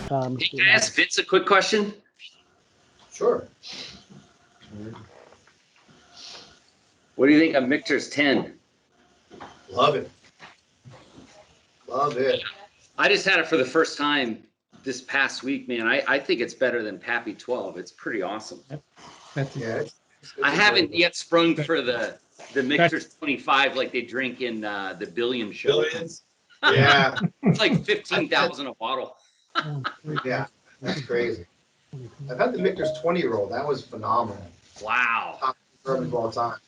Hey, can I ask Vince a quick question? Sure. What do you think of Michter's 10? Love it. Love it. I just had it for the first time this past week, man. I think it's better than Pappy 12. It's pretty awesome. Yeah. I haven't yet sprung for the Michter's 25 like they drink in the Billion show. Billions. Yeah. It's like 15,000 a bottle. Yeah. That's crazy. I've had the Michter's 20-year-old. That was phenomenal. Wow. Top bourbon of all time.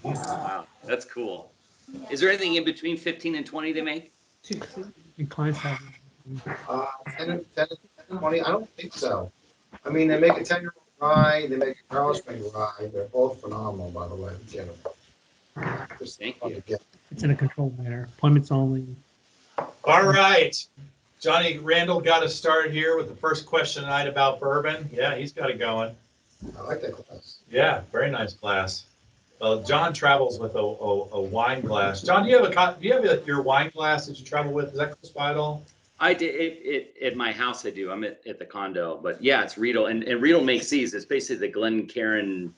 Wow. That's cool. Is there anything in between 15 and 20 they make? Clients have 10 and 20, I don't think so. I mean, they make a 10-year-old rye, they make a barrel strength rye. They're both phenomenal, by the way. Get them. Thank you. it's in a controlled manner. Appointments only. All right. Johnny Randall got us started here with the first question tonight about bourbon. Yeah, he's got it going. I like that class. Yeah, very nice glass. Well, John travels with a wine glass. John, do you have your wine glass that you travel with? Is that close by at all? I did it at my house. I do. I'm at the condo, but yeah, it's Riedel, and Riedel makes these. It's basically the Glencairn,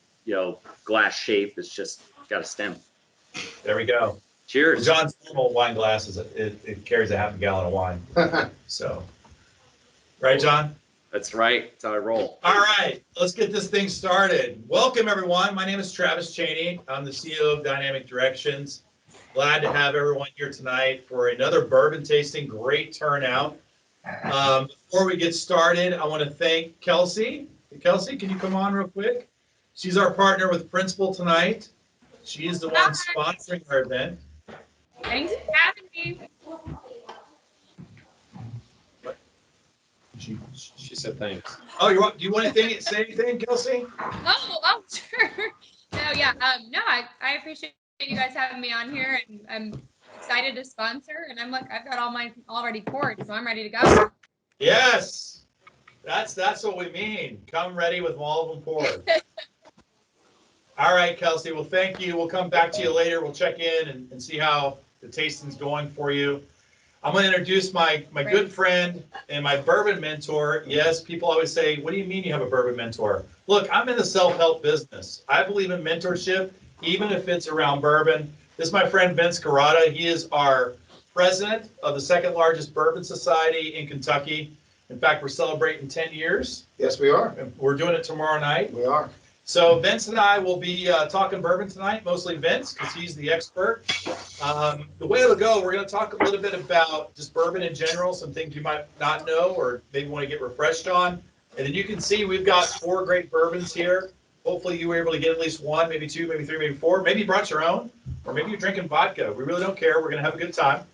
glass shape. It's just got a stem. There we go. Cheers. Well, John's normal wine glass it carries a half a gallon of wine. So, right, John? That's right. That's how I roll. All right, let's get this thing started. Welcome, everyone. My name is Travis Cheney. I'm the CEO of Dynamic Directions. Glad to have everyone here tonight for another bourbon tasting. Great turnout. Before we get started, I want to thank Kelsey. Kelsey, can you come on real quick? She's our partner with Principal tonight. She is the one sponsoring our event. Thanks for having me. She said thanks. Oh, do you want to say anything, Kelsey? Oh, sure. No, yeah. No, I appreciate you guys having me on here, and I'm excited to sponsor. And I've got all mine already poured, so I'm ready to go. Yes, that's what we mean. Come ready with all of them poured. All right, Kelsey. Well, thank you. We'll come back to you later. We'll check in and see how the tasting's going for you. I'm going to introduce my good friend and my bourbon mentor. Yes, people always say, what do you mean you have a bourbon mentor? Look, I'm in the self-help business. I believe in mentorship, even if it's around bourbon. This is my friend Vince Carrata. He is our president of the second largest bourbon society in Kentucky. In fact, we're celebrating 10 years. Yes, we are. We're doing it tomorrow night. We are. So Vince and I will be talking bourbon tonight, mostly Vince, because he's the expert. The way it'll go, we're going to talk a little bit about just bourbon in general, some things you might not know or maybe want to get refreshed on. And then you can see we've got 4 great bourbons here. Hopefully you were able to get at least 1, maybe 2, maybe 3, maybe 4. Maybe you brought your own, or maybe you're drinking vodka. We really don't care. We're going to have a good time.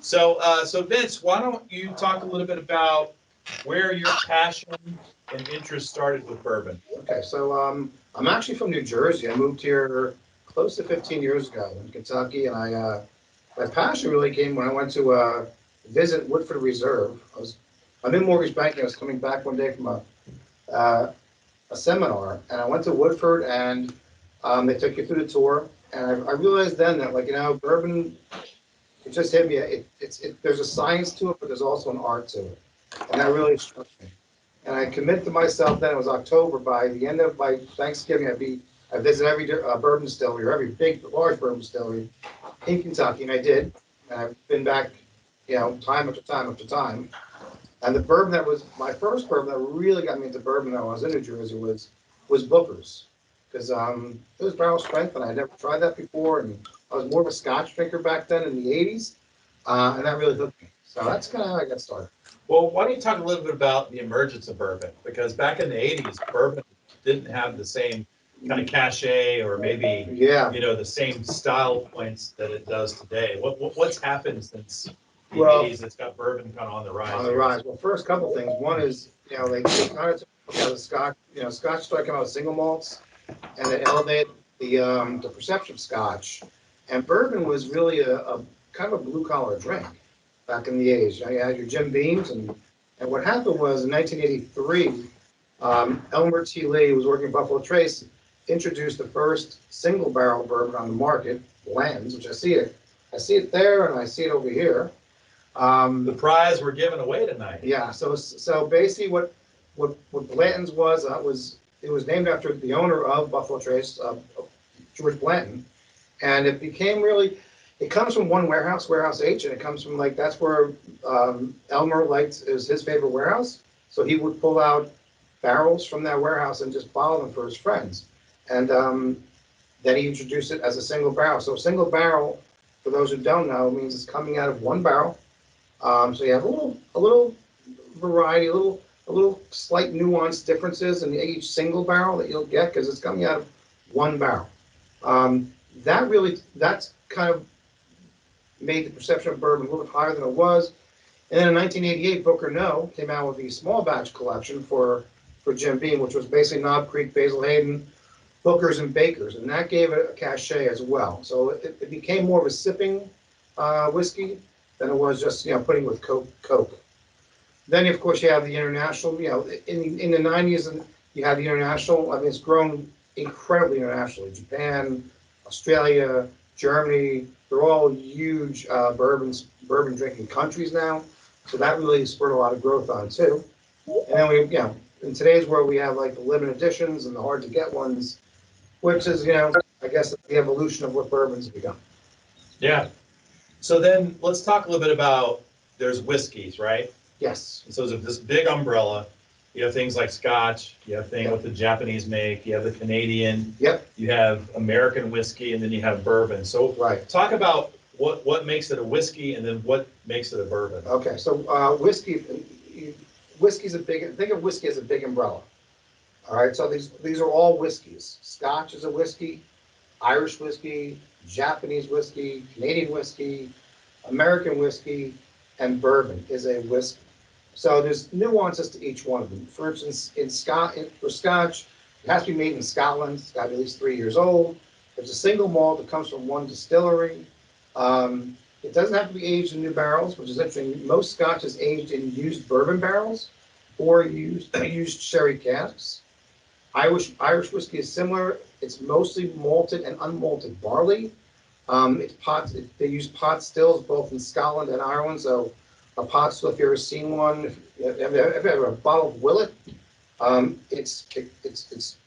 So Vince, why don't you talk a little bit about where your passion and interest started with bourbon? Okay, so I'm actually from New Jersey. I moved here close to 15 years ago in Kentucky, and my passion really came when I went to visit Woodford Reserve. I'm in mortgage banking. I was coming back one day from a seminar, and I went to Woodford, and they took you through the tour, and I realized then that, bourbon, it just hit me. There's a science to it, but there's also an art to it, and that really struck me. And I committed to myself then, it was October, by the end of by Thanksgiving, I visit every bourbon distillery, or every large bourbon distillery in Kentucky, and I did. And I've been back, time after time after time. And the bourbon that was my first bourbon that really got me into bourbon when I was in New Jersey was Booker's, because it was barrel strength, and I had never tried that before, and I was more of a Scotch drinker back then in the 80s, and that really hooked me. So that's kind of how I got started. Well, why don't you talk a little bit about the emergence of bourbon? Because back in the 80s, bourbon didn't have the same kind of cachet or maybe, the same style points that it does today. What's happened since the 80s that's got bourbon kind of on the rise? On the rise. Well, first couple things. One is, they kind of took out the Scotch, Scotch started coming out with single malts, and they elevated the perception of Scotch. And bourbon was really a kind of a blue collar drink back in the 80s. You had your Jim Beams, and what happened was in 1983, Elmer T. Lee, who was working at Buffalo Trace, introduced the first single barrel bourbon on the market, Lens, which I see it there and I see it over here. The prize we're giving away tonight. Yeah, so basically what Blanton's was it was named after the owner of Buffalo Trace, George Blanton, and it became really, it comes from one warehouse, Warehouse H, and it comes from like, that's where Elmer liked, is his favorite warehouse. So he would pull out barrels from that warehouse and just bottle them for his friends. And then he introduced it as a single barrel. So a single barrel, for those who don't know, means it's coming out of one barrel. So you have a little variety, a little slight nuance differences in each single barrel that you'll get because it's coming out of one barrel. That's kind of made the perception of bourbon a little bit higher than it was. And then in 1988, Booker No came out with the small batch collection for Jim Beam, which was basically Knob Creek, Basil Hayden, Booker's, and Baker's, and that gave it a cachet as well. So it became more of a sipping whiskey than it was just putting with Coke. Then of course you have the international. In the 90s, and you have the international. I mean, it's grown incredibly internationally. Japan, Australia, Germany, they're all huge bourbon drinking countries now. So that really spurred a lot of growth on too. And then in today's world, we have like the limited editions and the hard to get ones, which is, I guess the evolution of what bourbon's become. Yeah. So then let's talk a little bit about, there's whiskeys, right? Yes. So there's this big umbrella. You have things like Scotch, you have things what the Japanese make, you have the Canadian, Yep. you have American whiskey, and then you have bourbon. So Right. talk about what makes it a whiskey and then what makes it a bourbon. Okay. So whiskey's think of whiskey as a big umbrella. All right. So these are all whiskeys. Scotch is a whiskey, Irish whiskey, Japanese whiskey, Canadian whiskey, American whiskey, and bourbon is a whiskey. So there's nuances to each one of them. For instance, for Scotch, it has to be made in Scotland. It's got to be at least 3 years old. It's a single malt that comes from one distillery. It doesn't have to be aged in new barrels, which is interesting. Most Scotch is aged in used bourbon barrels or used sherry casks. Irish whiskey is similar. It's mostly malted and unmalted barley. They use pot stills both in Scotland and Ireland. So a pot still, if you've ever seen one, if you ever a bottle of Willet, it's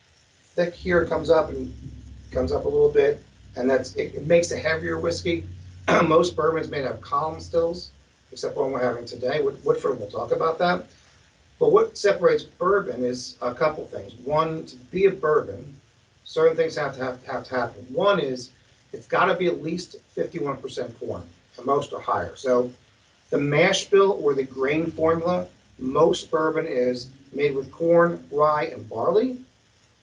thick here. It comes up a little bit, and it makes a heavier whiskey. Most bourbons may have column stills, except one we're having today. Woodford, we'll talk about that. But what separates bourbon is a couple things. One, to be a bourbon, certain things have to happen. One is it's got to be at least 51% corn, and most are higher. So the mash bill or the grain formula, most bourbon is made with corn, rye, and barley.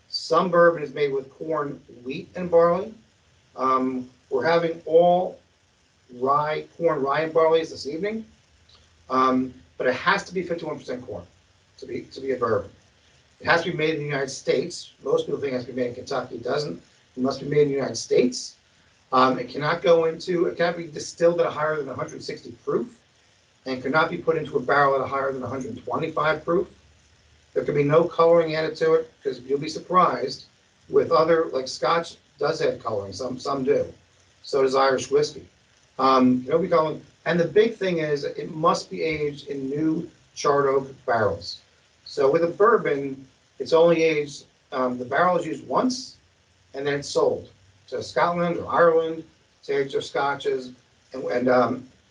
Some bourbon is made with corn, wheat, and barley. We're having all corn, rye, and barley this evening, but it has to be 51% corn to be a bourbon. It has to be made in the United States. Most people think it has to be made in Kentucky. It doesn't. It must be made in the United States. It cannot be distilled at a higher than 160 proof, and cannot be put into a barrel at a higher than 125 proof. There can be no coloring added to it, because you'll be surprised with other, like Scotch does add coloring, some do. So does Irish whiskey. And the big thing is it must be aged in new charred oak barrels. So with a bourbon, it's only aged, the barrel is used once, and then it's sold to Scotland or Ireland to age their Scotches and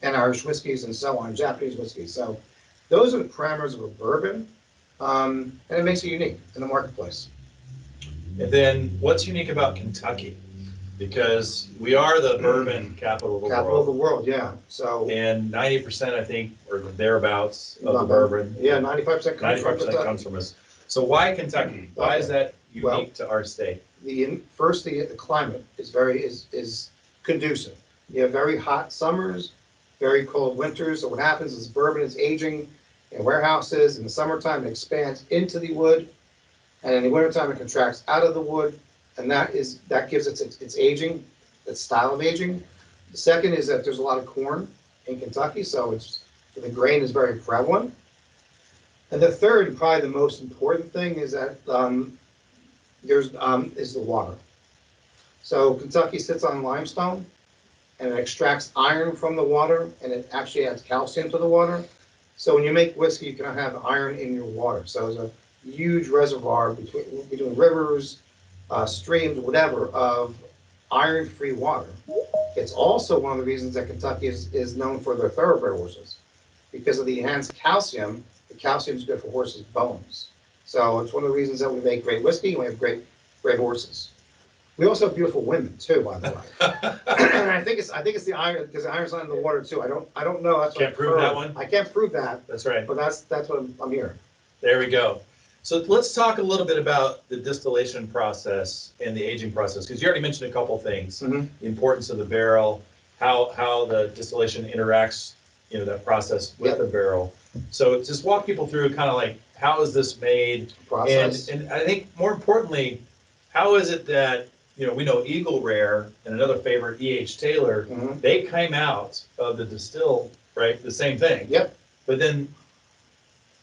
Irish whiskeys and so on, Japanese whiskeys. So those are the parameters of a bourbon, and it makes it unique in the marketplace. And then what's unique about Kentucky? Because we are the bourbon capital of the Capital of the world. world, yeah. So And 90%, I think, or thereabouts of the bourbon. Yeah, 95% comes from 95% Kentucky. comes from us. So why Kentucky? Why is that unique to our state? The climate is conducive. You have very hot summers, very cold winters. So what happens is bourbon is aging in warehouses. In the summertime, it expands into the wood, and in the wintertime, it contracts out of the wood, and that gives it its aging, its style of aging. The second is that there's a lot of corn in Kentucky, so the grain is very prevalent. And the third, and probably the most important thing, is that is the water. So Kentucky sits on limestone, and it extracts iron from the water, and it actually adds calcium to the water. So when you make whiskey, you can have iron in your water. So there's a huge reservoir between rivers, streams, whatever, of iron-free water. It's also one of the reasons that Kentucky is known for their thoroughbred horses. Because of the enhanced calcium, the calcium is good for horses' bones. So it's one of the reasons that we make great whiskey and we have great horses. We also have beautiful women too, by the way. And I think it's the iron, because the iron's not in the water too. I don't know. That's what Can't I've prove heard. that one? I can't prove that, That's right. but that's what I'm hearing. There we go. So let's talk a little bit about the distillation process and the aging process, because you already mentioned a couple things. Mhm. The importance of the barrel, how the distillation interacts, that process with Yep. the barrel. So just walk people through kind of like, how is this made? Process. And I think more importantly, how is it that, we know Eagle Rare and another favorite, E.H. Taylor, Mhm. they came out of the distill, right? The same thing. Yep. But then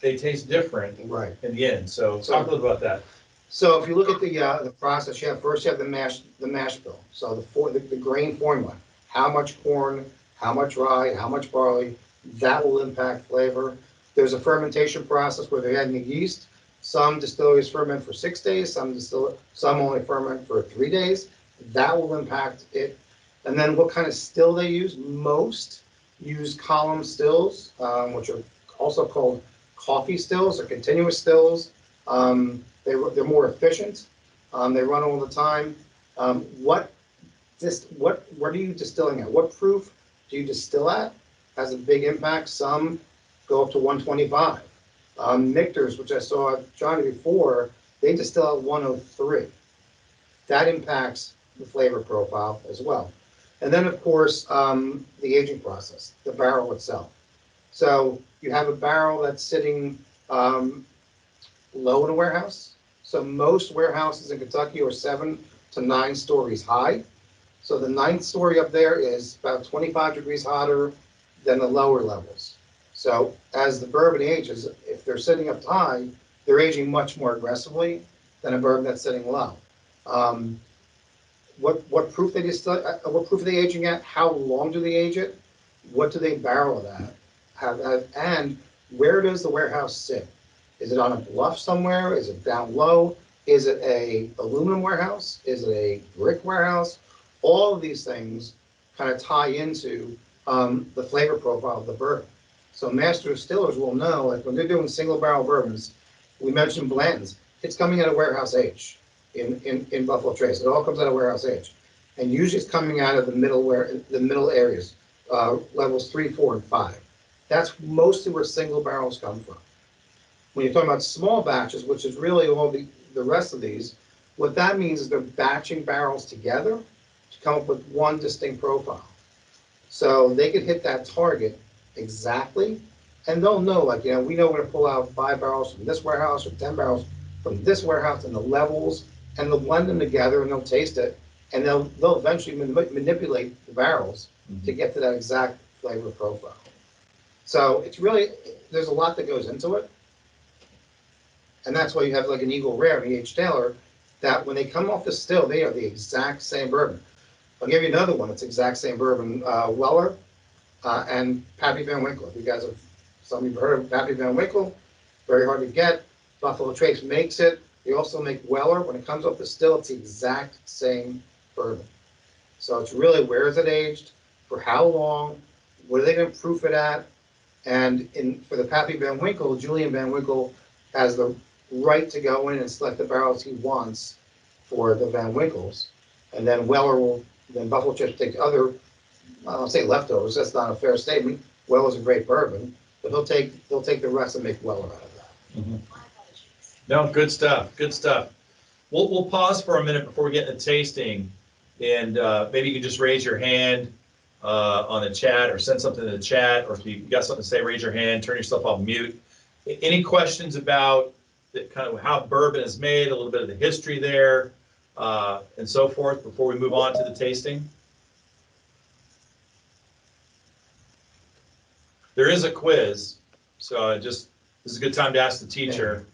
they taste different Right. in the end. So talk a little about that. So if you look at the process, you have the mash bill. So the grain formula, how much corn, how much rye, how much barley, that will impact flavor. There's a fermentation process where they're adding the yeast. Some distilleries ferment for 6 days, some only ferment for 3 days. That will impact it. And then what kind of still they use? Most use column stills, which are also called coffee stills or continuous stills. They're more efficient. They run all the time. What are you distilling at? What proof do you distill at? Has a big impact. Some go up to 125. Michter's, which I saw Johnny before, they distill at 103. That impacts the flavor profile as well. And then, of course, the aging process, the barrel itself. So you have a barrel that's sitting low in a warehouse. So most warehouses in Kentucky are 7 to 9 stories high. So the 9th story up there is about 25 degrees hotter than the lower levels. So as the bourbon ages, if they're sitting up high, they're aging much more aggressively than a bourbon that's sitting low. What proof what proof are they aging at? How long do they age it? What do they barrel it at? And where does the warehouse sit? Is it on a bluff somewhere? Is it down low? Is it a aluminum warehouse? Is it a brick warehouse? All of these things kind of tie into the flavor profile of the bourbon. So master distillers will know, like when they're doing single barrel bourbons, we mentioned Blanton's, it's coming out of warehouse age in Buffalo Trace. It all comes out of warehouse age. And usually it's coming out of the middle areas, levels 3, 4, and 5. That's mostly where single barrels come from. When you're talking about small batches, which is really all the rest of these, what that means is they're batching barrels together to come up with one distinct profile. So they could hit that target exactly, and they'll know, like, we know we're going to pull out 5 barrels from this warehouse or 10 barrels from this warehouse and the levels, and they'll blend them together and they'll taste it, and they'll eventually manipulate the barrels to get to that exact flavor profile. So it's really, there's a lot that goes into it. And that's why you have like an Eagle Rare, an E.H. Taylor, that when they come off the still, they are the exact same bourbon. I'll give you another one that's exact same bourbon, Weller and Pappy Van Winkle. If you guys some of you have heard of Pappy Van Winkle, very hard to get. Buffalo Trace makes it. They also make Weller. When it comes off the still, it's the exact same bourbon. So it's really, where is it aged, for how long, what are they going to proof it at? And for the Pappy Van Winkle, Julian Van Winkle has the right to go in and select the barrels he wants for the Van Winkles. And then then Buffalo Trace will take the other, I'll say leftovers, that's not a fair statement. Weller's a great bourbon, but they'll take the rest and make Weller out of that. Mm-hmm. No, good stuff. Good stuff. We'll pause for a minute before we get into tasting, and maybe you can just raise your hand on the chat, or send something in the chat, or if you got something to say, raise your hand, turn yourself off mute. Any questions about kind of how bourbon is made, a little bit of the history there, and so forth, before we move on to the tasting? There is a quiz, so this is a good time to ask the teacher.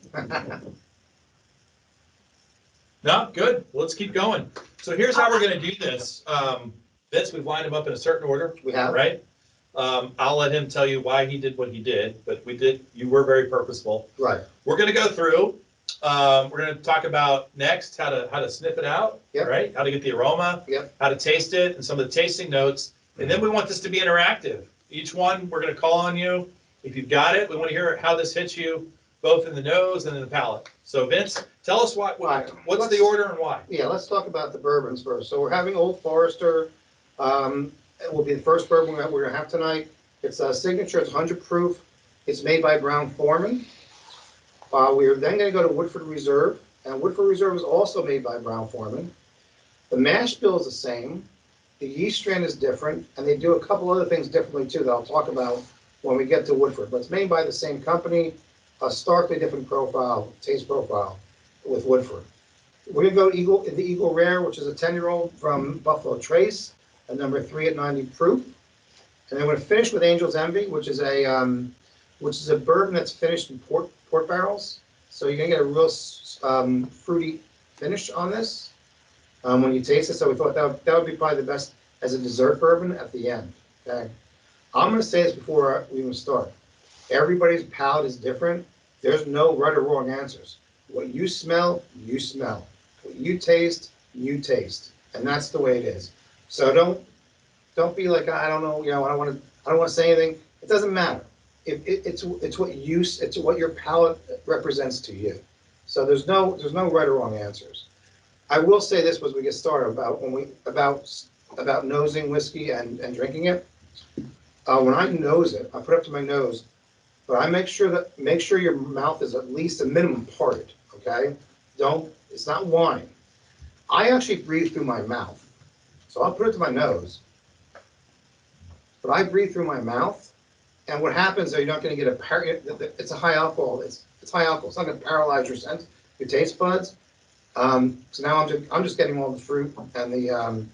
No, good. Let's keep going. So here's how we're going to do this. Vince, we've lined them up in a certain order, We have. right? I'll let him tell you why he did what he did, but you were very purposeful. Right. We're gonna go through, we're gonna talk about next, how to sniff it out, Yep. right? How to get the aroma. Yep. How to taste it, and some of the tasting notes. And then we want this to be interactive. Each one, we're gonna call on you. If you've got it, we want to hear how this hits you, both in the nose and in the palate. So Vince, tell us Right. what's the order and why? Yeah, let's talk about the bourbons first. So we're having Old Forester. It will be the first bourbon that we're gonna have tonight. It's a signature. It's 100 proof. It's made by Brown-Forman. We are then gonna go to Woodford Reserve, and Woodford Reserve is also made by Brown-Forman. The mash bill is the same. The yeast strain is different, and they do a couple other things differently too that I'll talk about when we get to Woodford. But it's made by the same company, a starkly different profile, taste profile with Woodford. We're gonna go the Eagle Rare, which is a 10-year-old from Buffalo Trace, a number 3 at 90 proof. And then we're gonna finish with Angel's Envy, which is a bourbon that's finished in port barrels. So you're gonna get a real fruity finish on this when you taste it. So we thought that would be probably the best as a dessert bourbon at the end. Okay. I'm gonna say this before we even start. Everybody's palate is different. There's no right or wrong answers. What you smell, you smell. What you taste, and that's the way it is. So don't be like, I don't know, I don't want to say anything. It doesn't matter. It's what your palate represents to you. So there's no right or wrong answers. I will say this as we get started about nosing whiskey and drinking it. When I nose it, I put it up to my nose, but I make sure your mouth is at least a minimum parted. Okay, it's not wine. I actually breathe through my mouth, so I'll put it to my nose, but I breathe through my mouth, and what happens is you're not going to get it's a high alcohol. It's high alcohol. It's not going to paralyze your taste buds. So now I'm just getting all the fruit and the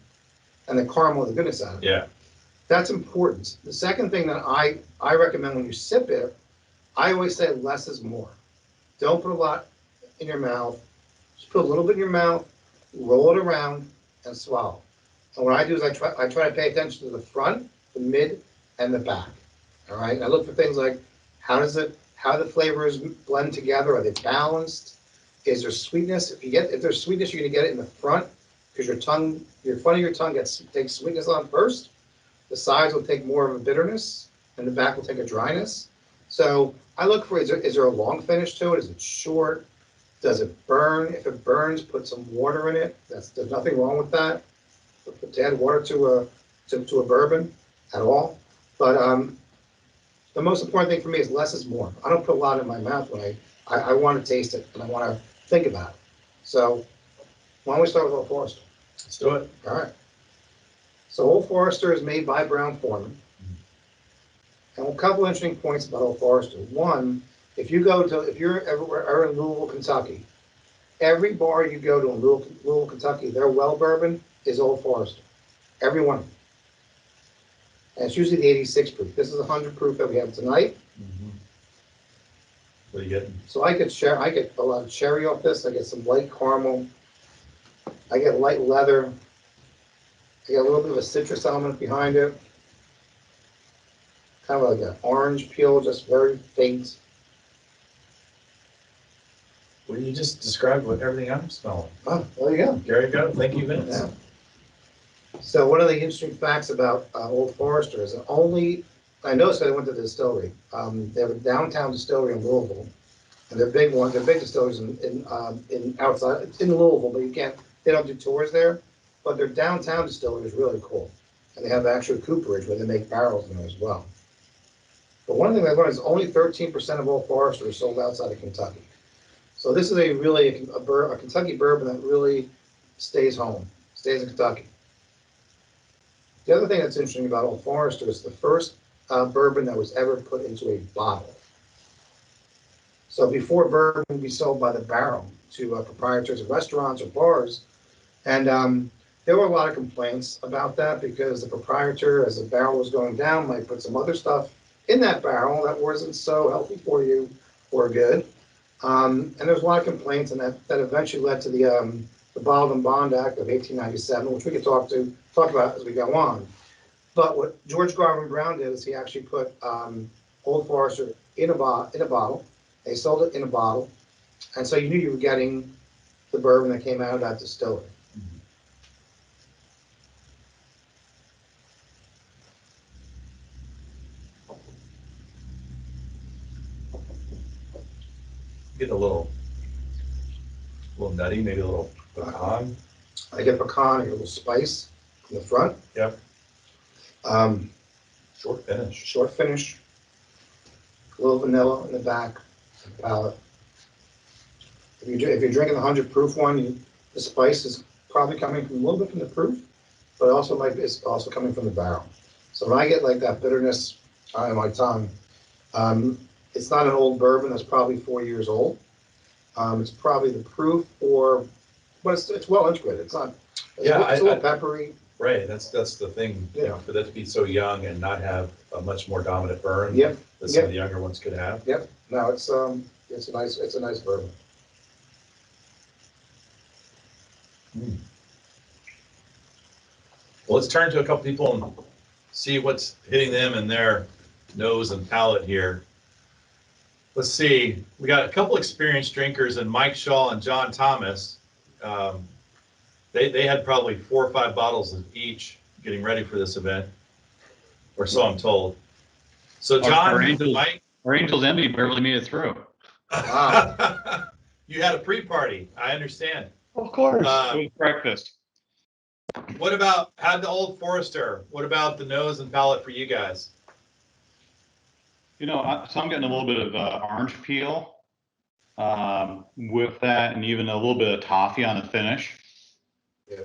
caramel, the goodness out of it. Yeah. That's important. The second thing that I recommend when you sip it, I always say less is more. Don't put a lot in your mouth. Just put a little bit in your mouth, roll it around, and swallow. And what I do is I try to pay attention to the front, the mid, and the back. All right. And I look for things like how the flavors blend together. Are they balanced? Is there sweetness? If there's sweetness, you're gonna get it in the front because your front of your tongue takes sweetness on first. The sides will take more of a bitterness, and the back will take a dryness. So I look for, is there a long finish to it? Is it short? Does it burn? If it burns, put some water in it. There's nothing wrong with that. To add water to a bourbon at all. But the most important thing for me is less is more. I don't put a lot in my mouth when I want to taste it and I want to think about it. So why don't we start with Old Forester? Let's do it. All right. So Old Forester is made by Brown-Forman. And a couple interesting points about Old Forester. One, if you're ever in Louisville, Kentucky, every bar you go to in Louisville, Kentucky, their well bourbon is Old Forester. Every one of them. And it's usually the 86 proof. This is 100 proof that we have tonight. What are you getting? So I get a lot of cherry off this. I get some light caramel. I get light leather. I get a little bit of a citrus element behind it. Kind of like an orange peel, just very faint. Well, you just described what everything I'm smelling. Oh, there you go. There you go. Thank you, Vince. Yeah. So one of the interesting facts about Old Forester is I noticed that I went to the distillery. They have a downtown distillery in Louisville, and they're big distilleries in outside, it's in Louisville, but they don't do tours there, but their downtown distillery is really cool. And they have actual cooperage where they make barrels in there as well. But one thing I learned is only 13% of Old Forester is sold outside of Kentucky. So this is a Kentucky bourbon that really stays home, stays in Kentucky. The other thing that's interesting about Old Forester is the first bourbon that was ever put into a bottle. So before bourbon would be sold by the barrel to proprietors of restaurants or bars, and there were a lot of complaints about that because the proprietor, as the barrel was going down, might put some other stuff in that barrel that wasn't so healthy for you or good. And there was a lot of complaints, and that eventually led to the Bottled and Bond Act of 1897, which we could talk about as we go on. But what George Garvin Brown did is he actually put Old Forester in a bottle. They sold it in a bottle, and so you knew you were getting the bourbon that came out of that distillery. Get a little nutty, maybe a little pecan. I get pecan, I get a little spice in the front. Yep. Short finish. Short finish. A little vanilla in the back palate. If you're drinking the 100 proof one, the spice is probably coming from a little bit from the proof, but it's also coming from the barrel. So when I get like that bitterness on my tongue, it's not an old bourbon that's probably 4 years old. It's probably the proof, but it's well integrated. It's not. It's a little peppery. Right, that's the thing. Yeah. For that to be so young and not have a much more dominant burn. Yep. That some of the younger ones could have. Yep. No, it's a nice bourbon. Well, let's turn to a couple people and see what's hitting them in their nose and palate here. Let's see, we got a couple experienced drinkers in Mike Shaw and John Thomas. They had probably 4 or 5 bottles of each getting ready for this event, or so I'm told. So John, Mike. Our Angel's Envy barely made it through. You had a pre-party, I understand. Of course. It was breakfast. How'd the Old Forester, what about the nose and palate for you guys? You know, so I'm getting a little bit of orange peel with that, and even a little bit of toffee on the finish. Yeah.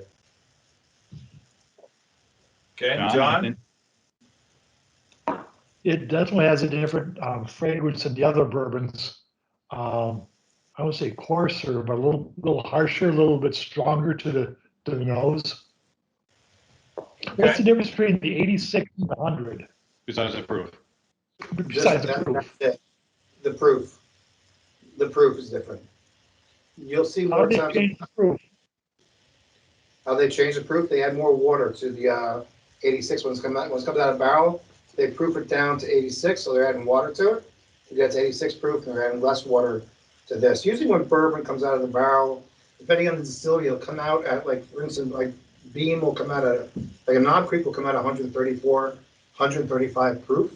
Okay, John? It definitely has a different fragrance than the other bourbons. I would say coarser, but a little harsher, a little bit stronger to the nose. What's the difference between the 86 and the 100? Besides the proof. Besides the proof. That's it. The proof. The proof is different. You'll see How more did they times. change the proof? How they change the proof? They add more water to the 86 when it comes out of barrel. They proof it down to 86, so they're adding water to it. It gets 86 proof, and they're adding less water to this. Usually, when bourbon comes out of the barrel, depending on the distillery, it'll come out at, like, for instance, like Beam will come out at, like a Knob Creek will come out at 134, 135 proof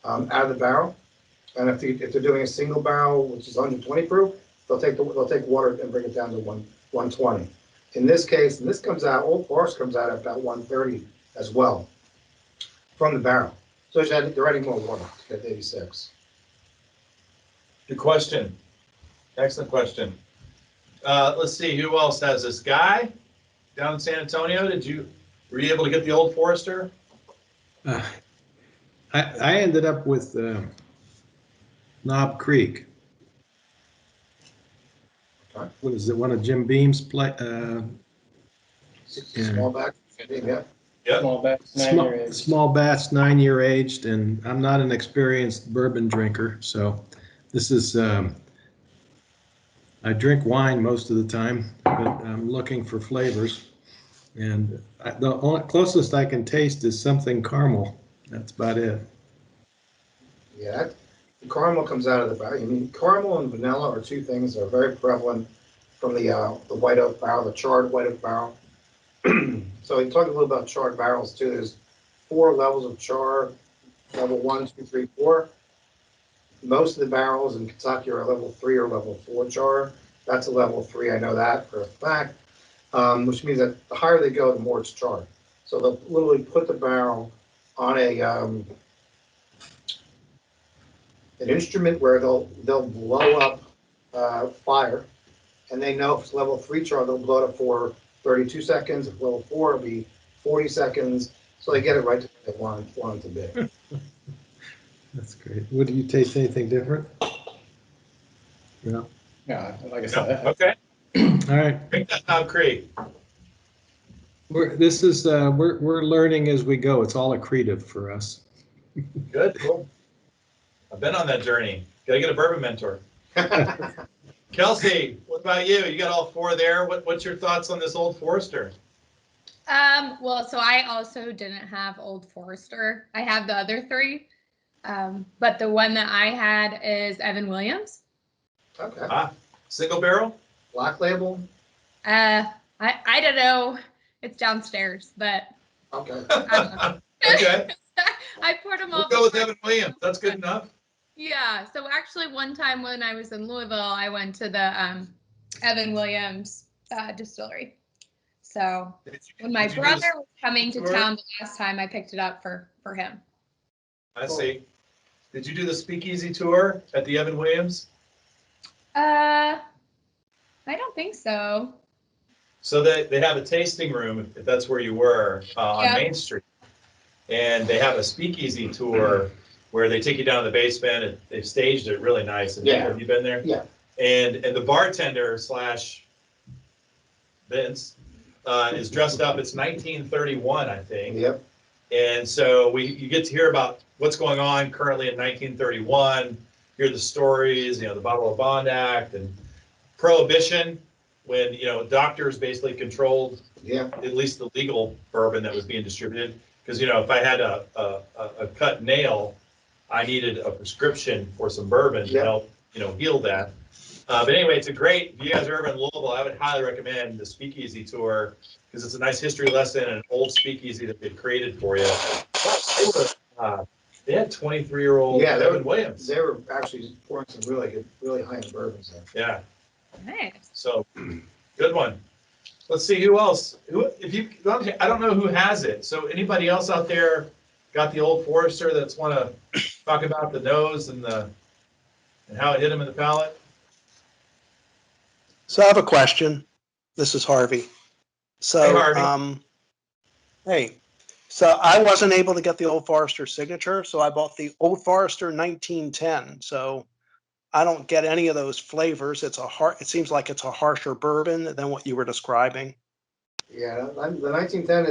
out of the barrel. And if they're doing a single barrel, which is 120 proof, they'll take water and bring it down to 120. In this case, and this comes out, Old Forester comes out at about 130 as well from the barrel. So they're adding more water to get 86. Good question. Excellent question. Let's see, who else has this? Guy down in San Antonio, were you able to get the Old Forester? I ended up with Knob Creek. Okay. What is it? One of Jim Beam's Small batch, yeah. Yep. small batch, 9-year aged, and I'm not an experienced bourbon drinker, so this is. I drink wine most of the time, but I'm looking for flavors, and the only closest I can taste is something caramel. That's about it. Yeah, the caramel comes out of the barrel. I mean, caramel and vanilla are two things that are very prevalent from the white oak barrel, the charred white oak barrel. So we talked a little about charred barrels too. There's 4 levels of char: level 1, 2, 3, 4. Most of the barrels in Kentucky are level 3 or level 4 char. That's a level 3. I know that for a fact, which means that the higher they go, the more it's charred. So they'll literally put the barrel on an instrument where they'll blow up fire, and they know if it's level 3 char, they'll blow it up for 32 seconds. If level 4, it'll be 40 seconds. So they get it right to where they want it to be. That's great. Would you taste anything different? No. Yeah, like I said, Okay. All right. Drink that Knob Creek. We're learning as we go. It's all accretive for us. Good, cool. I've been on that journey. Gotta get a bourbon mentor. Kelsey, what about you? You got all four there. What's your thoughts on this Old Forester? Well, so I also didn't have Old Forester. I have the other three. But the one that I had is Evan Williams. Okay. Single barrel? Black label. I don't know. It's downstairs, but Okay. Okay. I poured them We'll all. go with Evan Williams. That's good enough. Yeah. So actually, one time when I was in Louisville, I went to the Evan Williams distillery. So when my brother was coming to town the last time, I picked it up for him. I see. Did you do the speakeasy tour at the Evan Williams? I don't think so. So they have a tasting room, if that's where you were, on Yeah. Main Street. And they have a speakeasy tour where they take you down to the basement and they've staged it really nice. Have you been there? Yeah. And the bartender / Vince is dressed up. It's 1931, I think. Yep. And so you get to hear about what's going on currently in 1931, hear the stories, the Bottle of Bond Act and Prohibition, when, doctors basically controlled at least the legal bourbon that was being distributed. Because, if I had a cut nail, I needed a prescription for some bourbon to help, heal that. But anyway, if you guys are ever in Louisville, I would highly recommend the speakeasy tour because it's a nice history lesson and an old speakeasy that they've created for you. They had 23-year-old Evan Williams. They were actually pouring some really good, really high-end bourbons there. Yeah. Nice. So, good one. Let's see who else. I don't know who has it. So anybody else out there got the Old Forester that's want to talk about the nose and how it hit him in the palate? So I have a question. This is Harvey. So, Hey, Harvey. Hey, so I wasn't able to get the Old Forester signature, so I bought the Old Forester 1910. So I don't get any of those flavors. It seems like it's a harsher bourbon than what you were describing. Yeah, the 1910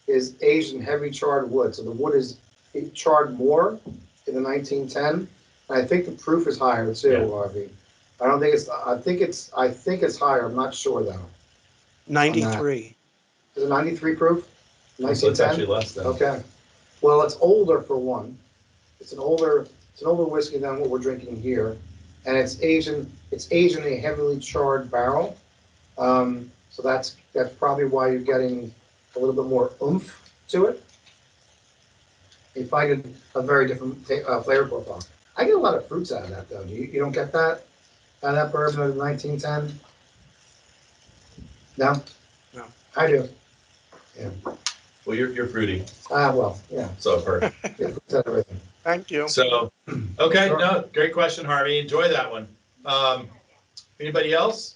is aged in heavy charred wood, so the wood is charred more in the 1910. And I think the proof is higher too, Harvey. I don't think it's. I think it's higher. I'm not sure though. 93. Is it 93 proof? 1910. So it's actually less than. Okay. Well, it's older for one. It's an older whiskey than what we're drinking here, and it's aged in a heavily charred barrel. So that's probably why you're getting a little bit more oomph to it. You find a very different flavor profile. I get a lot of fruits out of that though. You don't get that out of that bourbon of 1910? No? No. I do. Yeah. Well, you're fruity. Well, yeah. So I've heard. Yeah, fruits out of everything. Thank you. So, okay, no, great question, Harvey. Enjoy that one. Anybody else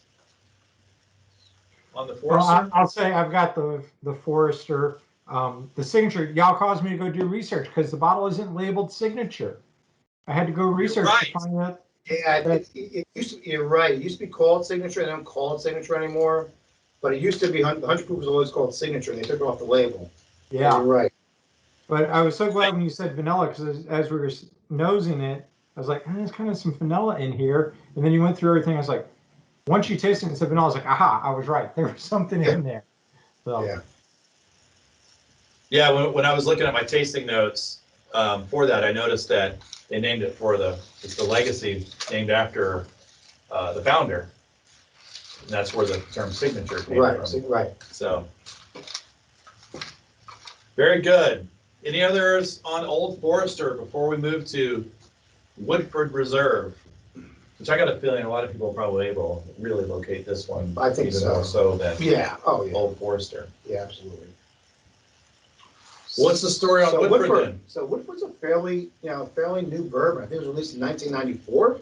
on the Well, Forester? I'll say I've got the Forester. The signature, y'all caused me to go do research because the bottle isn't labeled signature. I had to go research to find out. Yeah, it used to, you're right. It used to be called signature. They don't call it signature anymore. But it used to be, 100 proof was always called signature. They took it off the label. Yeah. You're right. But I was so glad when you said vanilla because as we were nosing it, I was like, there's kind of some vanilla in here. And then you went through everything. I was like, once you tasted it and said vanilla, I was like, aha, I was right. There was something in there. So. Yeah. Yeah, when I was looking at my tasting notes for that, I noticed that they named it it's the legacy named after the founder. And that's where the term signature came from. Right. So, very good. Any others on Old Forester before we move to Woodford Reserve? Which I got a feeling a lot of people are probably able to really locate this one. I think even so. more so than Old Forester. Yeah, absolutely. What's the story on Woodford then? So Woodford's a fairly new bourbon. I think it was released in 1994.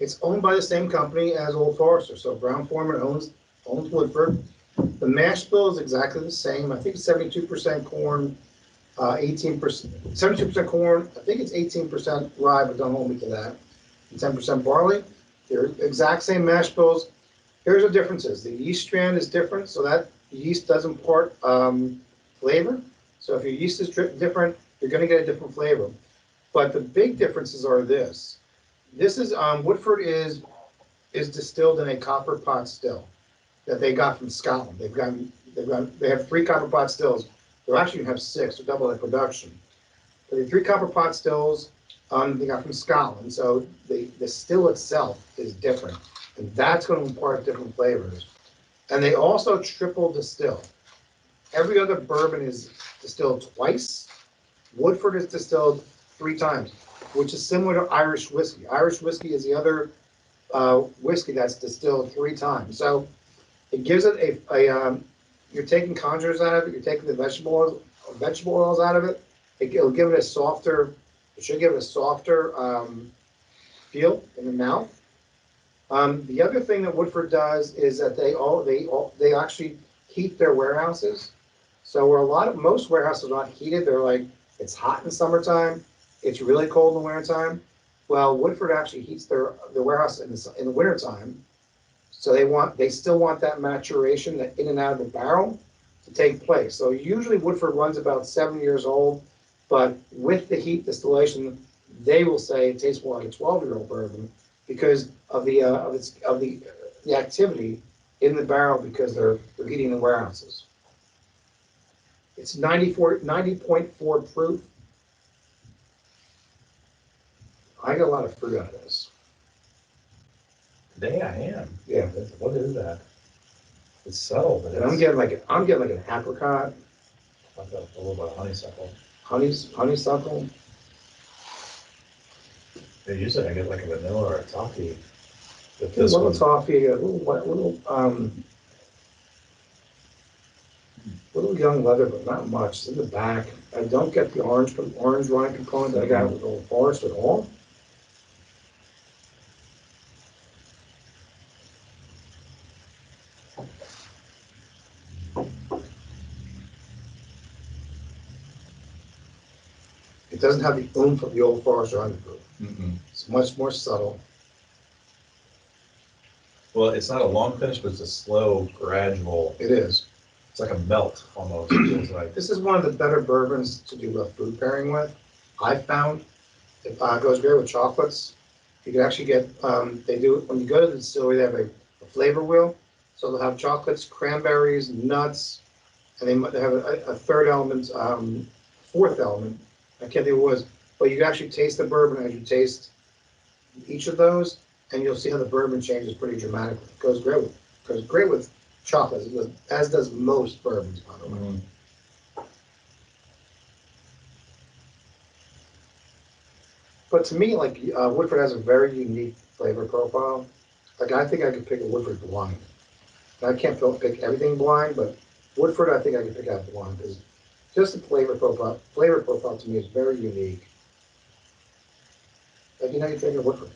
It's owned by the same company as Old Forester. So Brown-Forman owns Woodford. The mash bill is exactly the same. I think it's 72% corn, 72% corn. I think it's 18% rye, but don't hold me to that. And 10% barley. They're exact same mash bills. Here's the differences. The yeast strand is different, so that yeast does impart flavor. So if your yeast is different, you're going to get a different flavor. But the big differences are this. This is Woodford is is distilled in a copper pot still that they got from Scotland. They have 3 copper pot stills. They actually have 6 to double their production. But the 3 copper pot stills they got from Scotland. So the still itself is different, and that's going to impart different flavors. And they also triple distill. Every other bourbon is distilled twice. Woodford is distilled 3 times, which is similar to Irish whiskey. Irish whiskey is the other whiskey that's distilled 3 times. So it gives it you're taking congeners out of it, you're taking the vegetable oils out of it. It'll give it a softer, it should give it a softer feel in the mouth. The other thing that Woodford does is that they actually heat their warehouses. So where most warehouses are not heated, they're like, it's hot in the summertime, it's really cold in the wintertime. Well, Woodford actually heats their warehouse in the wintertime. So they still want that maturation, that in and out of the barrel to take place. So usually Woodford runs about 7 years old, but with the heat distillation, they will say it tastes more like a 12-year-old bourbon because of the activity in the barrel because they're heating the warehouses. It's 90.4 proof. I got a lot of fruit out of this. Today I am. Yeah. What is that? It's subtle, but And I'm getting like an apricot, like a little bit of honeysuckle. honeysuckle. Yeah, usually I get like a vanilla or a toffee. But A this little one, toffee, a little young leather, but not much. It's in the back. I don't get the orange rind component that I got with Old Forest at all. It doesn't have the oomph of the Old Forester underproof. It's much more subtle. well, it's not a long finish, but it's a slow, gradual. It is. It's like a melt almost. It feels like. This is one of the better bourbons to do a food pairing with. I've found it goes great with chocolates. You can actually get, they do, when you go to the distillery, they have a flavor wheel. So they'll have chocolates, cranberries, nuts, and they have a third element, fourth element. I can't think what it was, but you can actually taste the bourbon as you taste each of those, and you'll see how the bourbon changes pretty dramatically. It goes great with chocolate, as does most bourbons, by the way. But to me, like Woodford has a very unique flavor profile. Like I think I could pick a Woodford blind. I can't pick everything blind, but Woodford I think I could pick out blind because just the flavor profile to me is very unique. Like you think of Woodford.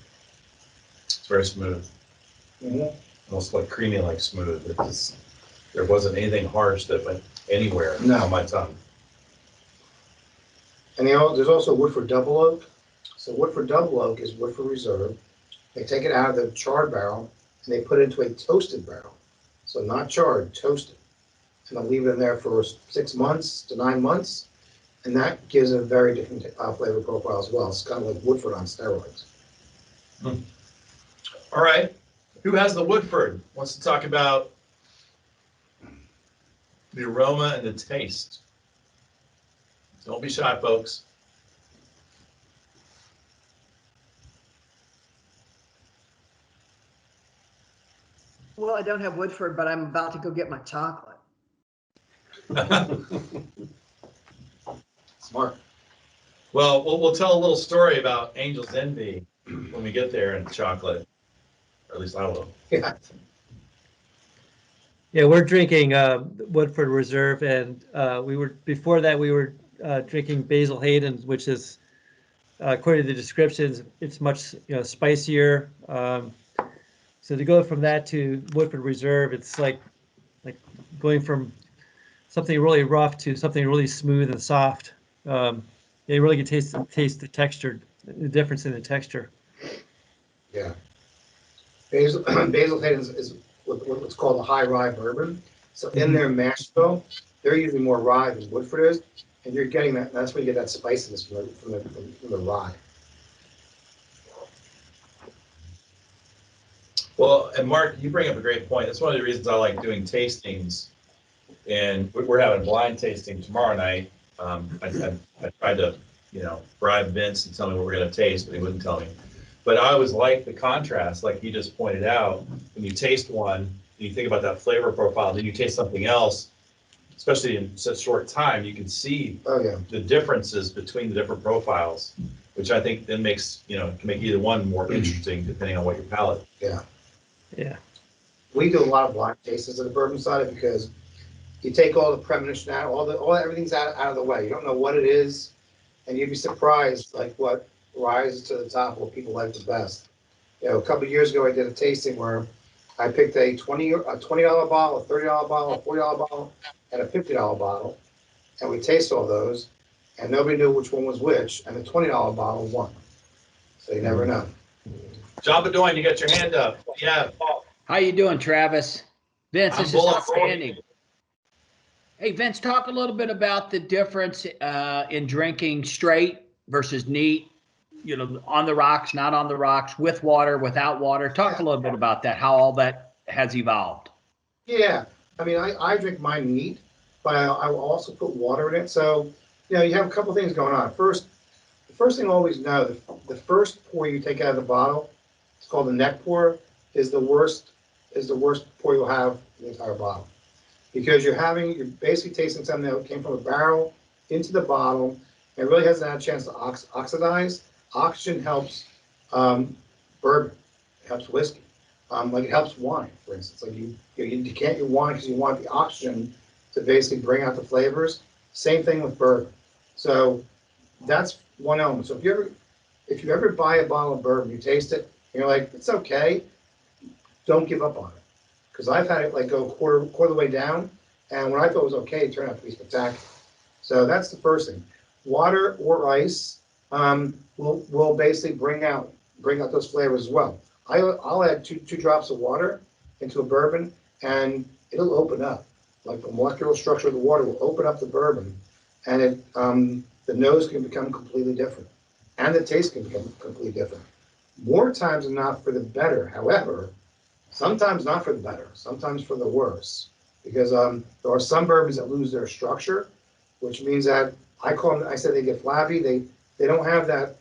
It's very smooth. Mm-hmm. Almost like creamy, like smooth. There wasn't anything harsh that went anywhere on my tongue. And there's also Woodford Double Oak. So Woodford Double Oak is Woodford Reserve. They take it out of the charred barrel and they put it into a toasted barrel. So not charred, toasted. And they'll leave it in there for 6 months to 9 months. And that gives a very different flavor profile as well. It's kind of like Woodford on steroids. All right. Who has the Woodford? Wants to talk about the aroma and the taste. Don't be shy, folks. Well, I don't have Woodford, but I'm about to go get my chocolate. Smart. Well, we'll tell a little story about Angel's Envy when we get there and chocolate. Or at least I will. Yeah. Yeah, we're drinking Woodford Reserve, and before that we were drinking Basil Hayden's, which is according to the descriptions, it's much spicier. So to go from that to Woodford Reserve, it's like going from something really rough to something really smooth and soft. You really can taste the texture, the difference in the texture. Yeah. Basil Hayden's is what's called a high rye bourbon. So in their mash bill, they're using more rye than Woodford is, and you're getting that. That's when you get that spiciness from the rye. Well, and Mark, you bring up a great point. That's one of the reasons I like doing tastings. And we're having a blind tasting tomorrow night. I tried to, bribe Vince and tell me what we're gonna taste, but he wouldn't tell me. But I always like the contrast, like you just pointed out, when you taste one, you think about that flavor profile, then you taste something else, especially in such short time, you can see Oh, yeah. the differences between the different profiles, which I think then makes, can make either one more interesting depending on what your palate. Yeah. Yeah. We do a lot of blind tastes of the bourbon side because you take all the premonition out, everything's out of the way. You don't know what it is, and you'd be surprised like what rises to the top, what people like the best. A couple of years ago, I did a tasting where I picked a $20 bottle, a $30 bottle, a $40 bottle, and a $50 bottle, and we tasted all those, and nobody knew which one was which, and the $20 bottle won. So you never know. John Bedoin, you got your hand up. Yeah. How you doing, Travis? Vince, I'm this is bulletproof. outstanding. Hey, Vince, talk a little bit about the difference in drinking straight versus neat, on the rocks, not on the rocks, with water, without water. Talk a little bit about that, how all that has evolved. Yeah, I mean, I drink mine neat, but I will also put water in it. So, you have a couple things going on. First, the first thing always know, the first pour you take out of the bottle, it's called the neck pour, is the worst pour you'll have in the entire bottle. Because you're basically tasting something that came from a barrel into the bottle, and it really hasn't had a chance to oxidize. Oxygen helps bourbon, it helps whiskey. Like it helps wine, for instance. Like you decant your wine because you want the oxygen to basically bring out the flavors. Same thing with bourbon. So that's one element. So if you ever buy a bottle of bourbon, you taste it, and you're like, it's okay, don't give up on it. Because I've had it like go quarter of the way down, and what I thought was okay, it turned out to be spectacular. So that's the first thing. Water or ice will basically bring out those flavors as well. I'll add two drops of water into a bourbon, and it'll open up. Like the molecular structure of the water will open up the bourbon, and the nose can become completely different, and the taste can become completely different. More times than not for the better. However, sometimes not for the better, sometimes for the worse, because there are some bourbons that lose their structure, which means that I said they get flabby. They don't have that.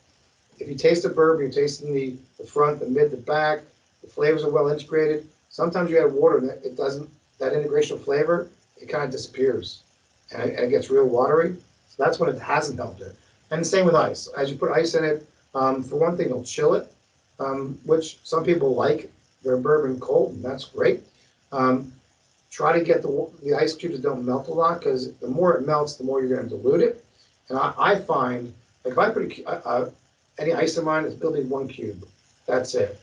If you taste a bourbon, you're tasting the front, the mid, the back. The flavors are well integrated. Sometimes you add water, and it doesn't. That integration of flavor, it kind of disappears, and it gets real watery. So that's when it hasn't helped it. And the same with ice. As you put ice in it, for one thing, it'll chill it, which some people like their bourbon cold, and that's great. Try to get the ice cubes that don't melt a lot, because the more it melts, the more you're going to dilute it. And I find, like if I put any ice in mine, it's building 1 cube. That's it.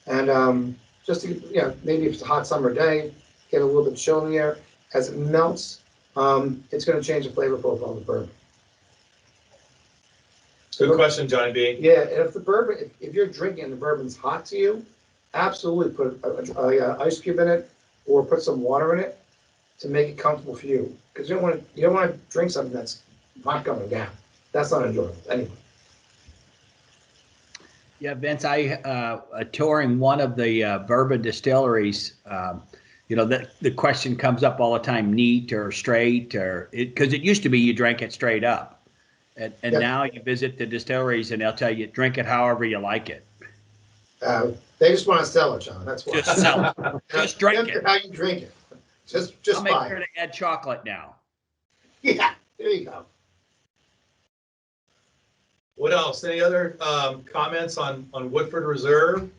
And just to, maybe if it's a hot summer day, get a little bit chill in the air. As it melts, it's going to change the flavor profile of the bourbon. Good question, Johnny B. Yeah, and if the bourbon, if you're drinking and the bourbon's hot to you, absolutely put a ice cube in it, or put some water in it to make it comfortable for you. Because you don't want to drink something that's not going down. That's not enjoyable anyway. Yeah, Vince, touring one of the bourbon distilleries, the question comes up all the time, neat or straight, because it used to be you drank it straight up. And Yeah. Now you visit the distilleries and they'll tell you, drink it however you like it. They just want to sell it, John. That's why. Just sell it. Just drink it. How you drink it. Just I'll make buy sure it. they add chocolate now. Yeah, there you go. What else? Any other comments on Woodford Reserve?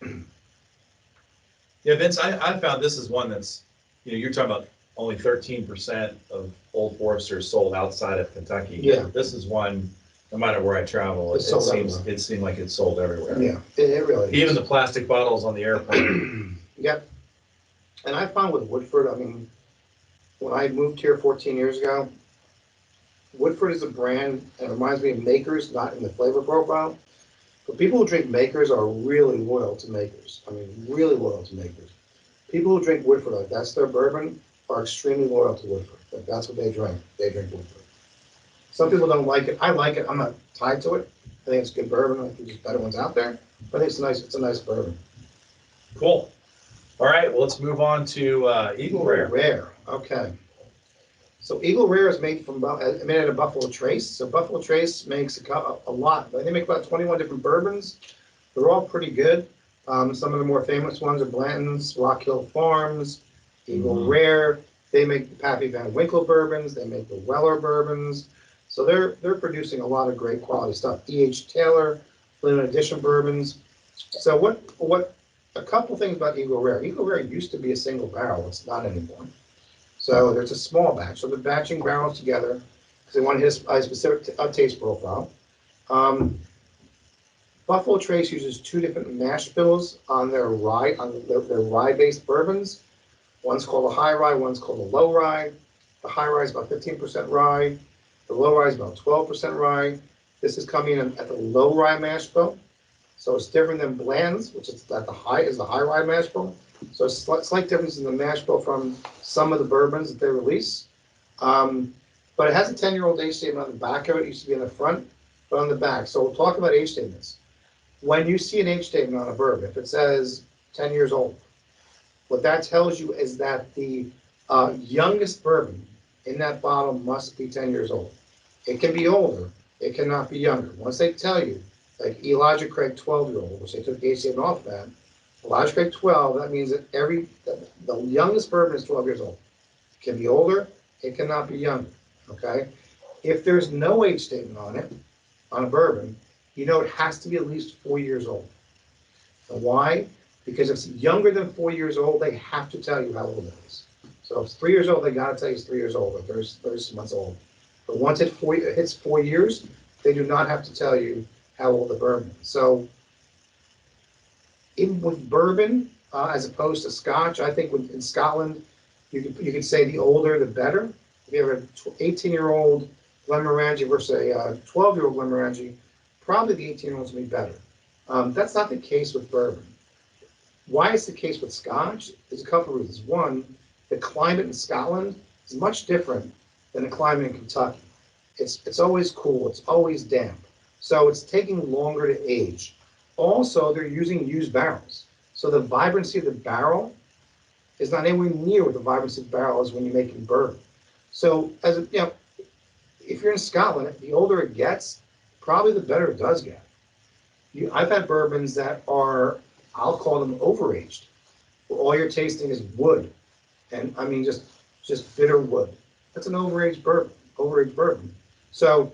Yeah, Vince, I found this is one that's, you're talking about only 13% of Old Forester sold outside of Kentucky. Yeah. This is one, no matter where I travel, it seemed like it's sold everywhere. Yeah, it really is. Even the plastic bottles on the airplane. Yep. And I found with Woodford, I mean, when I moved here 14 years ago, Woodford is a brand, and it reminds me of Makers, not in the flavor profile. But people who drink Makers are really loyal to Makers. I mean, really loyal to Makers. People who drink Woodford, like that's their bourbon, are extremely loyal to Woodford. Like that's what they drink. They drink Woodford. Some people don't like it. I like it. I'm not tied to it. I think it's good bourbon. I think there's better ones out there. But it's nice. It's a nice bourbon. Cool. All right, well, let's move on to Eagle Rare. Rare. Okay. So Eagle Rare is made from made out of Buffalo Trace. So Buffalo Trace makes a lot. They make about 21 different bourbons. They're all pretty good. Some of the more famous ones are Blanton's, Rock Hill Farms, Eagle Rare. They make the Pappy Van Winkle bourbons. They make the Weller bourbons. So they're producing a lot of great quality stuff. E.H. Taylor, limited edition bourbons. So what a couple things about Eagle Rare. Eagle Rare used to be a single barrel. It's not anymore. So there's a small batch. So they're batching barrels together because they want to hit a specific taste profile. Buffalo Trace uses two different mash bills on their rye, their rye-based bourbons. One's called a high rye, one's called a low rye. The high rye is about 15% rye. The low rye is about 12% rye. This is coming in at the low rye mash bill. So it's different than Bland's, which is at the high rye mash bill. So it's slight difference in the mash bill from some of the bourbons that they release. But it has a 10-year-old age statement on the back of it. It used to be on the front, but on the back. So we'll talk about age statements. When you see an age statement on a bourbon, if it says 10 years old, what that tells you is that the youngest bourbon in that bottle must be 10 years old. It can be older, it cannot be younger. Once they tell you, like Elijah Craig 12-year-old, which they took the age statement off of that, Elijah Craig 12, that means that the youngest bourbon is 12 years old. It can be older, it cannot be younger, okay? If there's no age statement on it, on a bourbon, you know it has to be at least 4 years old. And why? Because if it's younger than 4 years old, they have to tell you how old it is. So if it's 3 years old, they got to tell you it's 3 years old, or 30 months old. But once it hits 4 years, they do not have to tell you how old the bourbon is. So with bourbon, as opposed to Scotch, I think in Scotland, you could say the older the better. If you have an 18-year-old Glenmorangie versus a 12-year-old Glenmorangie, probably the 18-year-old's will be better. That's not the case with bourbon. Why it's the case with Scotch? There's a couple of reasons. One, the climate in Scotland is much different than the climate in Kentucky. It's always cool, it's always damp. So it's taking longer to age. Also, they're using used barrels. So the vibrancy of the barrel is not anywhere near what the vibrancy of the barrel is when you're making bourbon. So if you're in Scotland, the older it gets, probably the better it does get. I've had bourbons that are, I'll call them overaged, where all you're tasting is wood, and I mean just bitter wood. That's an overaged bourbon. So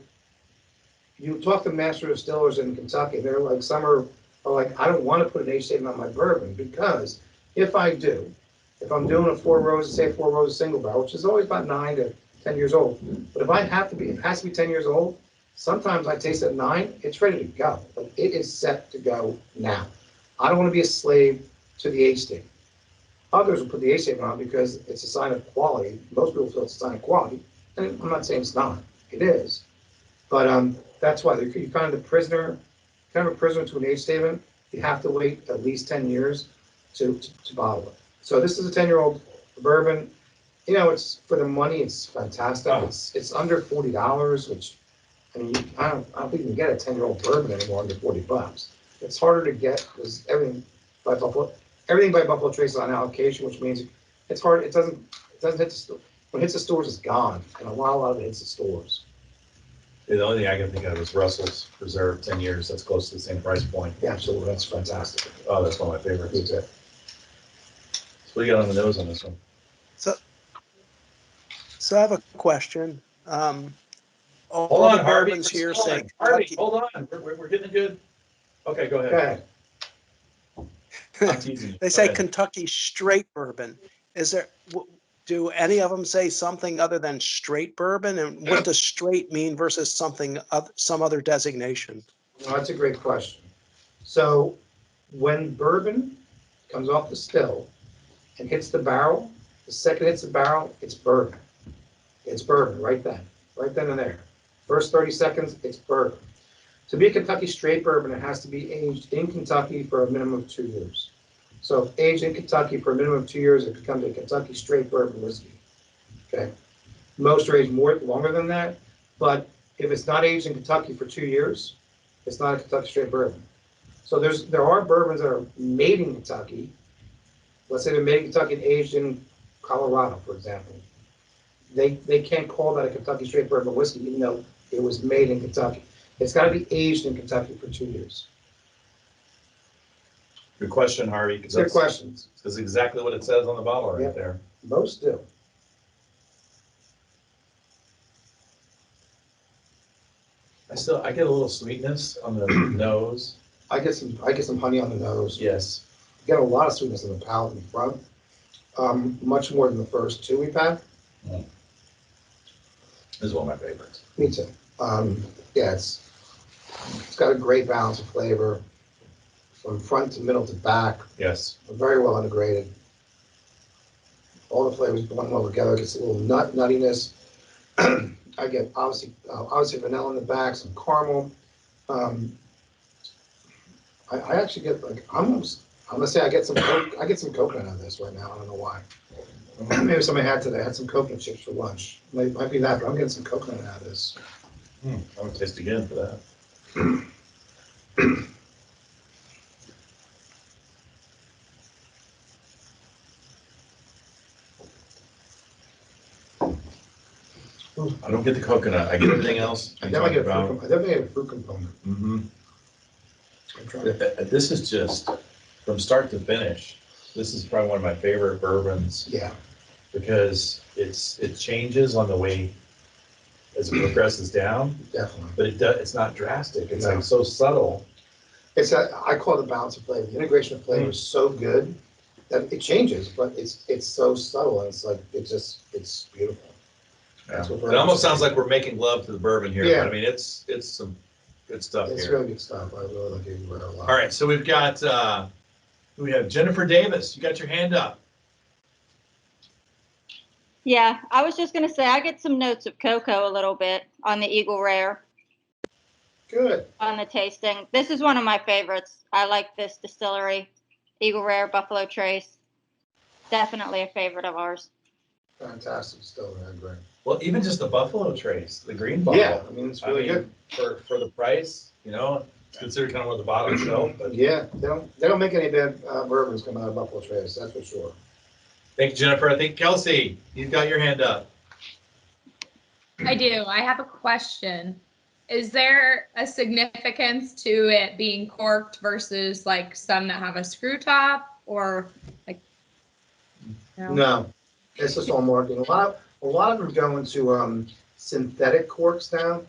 you talk to master distillers in Kentucky, they're like, some are like, I don't want to put an age statement on my bourbon, because if I do, if I'm doing a Four Roses single barrel, which is always about 9 to 10 years old, but if it has to be 10 years old, sometimes I taste at 9, it's ready to go. Like, it is set to go now. I don't want to be a slave to the age statement. Others will put the age statement on because it's a sign of quality. Most people feel it's a sign of quality, and I'm not saying it's not. It is. But that's why you're kind of a prisoner to an age statement. You have to wait at least 10 years to bottle it. So this is a 10-year-old bourbon. It's for the money. It's fantastic. Oh. It's under $40, which, I mean, I don't think you can get a 10-year-old bourbon anymore under $40. It's harder to get because everything by Buffalo Trace is on allocation, which means it's hard. It doesn't hit the store. When it hits the stores, it's gone, and a lot of it hits the stores. The only thing I can think of is Russell's Reserve 10 years. That's close to the same price point. Yeah, absolutely. That's fantastic. Oh, that's one of my favorites. So we got on the nose on this one. So I have a question. Hold on, Harvey. Bourbons here say Harvey, hold on. We're getting a good. Okay, go ahead. I'm teasing you. They say Kentucky straight bourbon. Do any of them say something other than straight bourbon? And what does straight mean versus some other designation? Well, that's a great question. So when bourbon comes off the still and hits the barrel, the second it hits the barrel, it's bourbon. It's bourbon right then and there. First 30 seconds, it's bourbon. To be a Kentucky straight bourbon, it has to be aged in Kentucky for a minimum of 2 years. So if aged in Kentucky for a minimum of 2 years, it becomes a Kentucky straight bourbon whiskey. Okay. Most are aged longer than that, but if it's not aged in Kentucky for 2 years, it's not a Kentucky straight bourbon. So there are bourbons that are made in Kentucky. Let's say they're made in Kentucky and aged in Colorado, for example. They can't call that a Kentucky straight bourbon whiskey, even though it was made in Kentucky. It's got to be aged in Kentucky for 2 years. Good question, Harvey. Good questions. That's exactly what it says on the bottle right Yep. there. Most do. I get a little sweetness on the nose. I get some honey on the nose. Yes. Get a lot of sweetness in the palate in front. Much more than the first two we've had. This is one of my favorites. Me too. Yeah, it's got a great balance of flavor from front to middle to back. Yes. Very well integrated. All the flavors blend well together. Gets a little nuttiness. I get obviously vanilla in the back, some caramel. I actually get like I'm gonna say I get some coconut out of this right now. I don't know why. Maybe somebody had today. I had some coconut chips for lunch. Might be that, but I'm getting some coconut out of this. I'm gonna taste again for that. I don't get the coconut. I get everything else. I definitely get a fruit component. Mm-hmm. This is just from start to finish. This is probably one of my favorite bourbons. Yeah. Because it changes on the way as it progresses down. Definitely. But it's not drastic. It's No. like so subtle. I call it the balance of flavor. The integration of flavor is so good that it changes, but it's so subtle and it's beautiful. Yeah. It almost sounds like we're making love to the bourbon here. Yeah. But I mean, it's some good stuff It's here. really good stuff. I really like it a lot. All right, so we have Jennifer Davis. You got your hand up. Yeah, I was just going to say, I get some notes of cocoa a little bit on the Eagle Rare. Good. On the tasting. This is one of my favorites. I like this distillery. Eagle Rare, Buffalo Trace. Definitely a favorite of ours. Fantastic still, I agree. Well, even just the Buffalo Trace, the green bottle. Yeah, I mean, it's really good. For the price, it's considered kind of on the bottom shelf. But Yeah, they don't make any bad bourbons coming out of Buffalo Trace, that's for sure. Thank you, Jennifer. I think Kelsey, you've got your hand up. I do. I have a question. Is there a significance to it being corked versus like some that have a screw top or like? No, it's just all marketing. A lot of them go into synthetic corks now.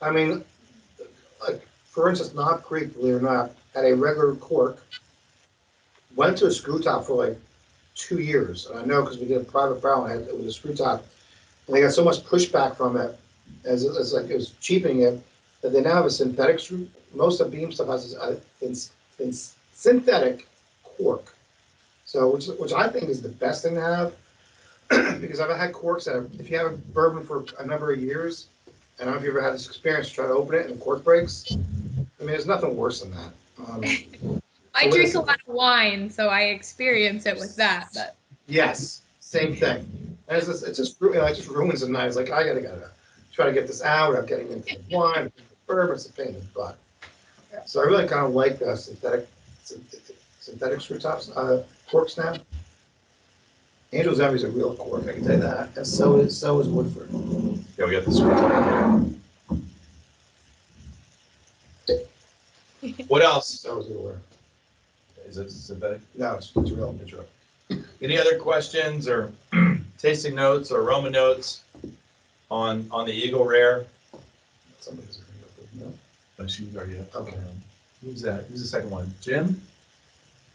I mean, like for instance, Knob Creek, believe it or not, had a regular cork, went to a screw top for like 2 years. And I know because we did a private barrel and it was a screw top. And they got so much pushback from it as like it was cheapening it that they now have a synthetic screw. Most of Beam stuff has a synthetic cork. So which I think is the best thing to have because I've had corks that if you have a bourbon for a number of years, I don't know if you ever had this experience, try to open it and the cork breaks. I mean, there's nothing worse than that. I drink a lot of wine, so I experience it with that. But yes, same thing. And it just ruins the night. It's like I gotta try to get this out without getting into the wine, the bourbon. It's a pain in the butt. So I really kind of like the synthetic screw tops, corks now. Angel's Envy is a real cork, I can tell you that. And so is Woodford. Yeah, we got the screw top. What else? So is Woodford. Is it synthetic? No, it's real. It's real. Any other questions or tasting notes or aroma notes on the Eagle Rare? Somebody's no. Oh, she already up. Okay. Who's that? Who's the second one? Jim?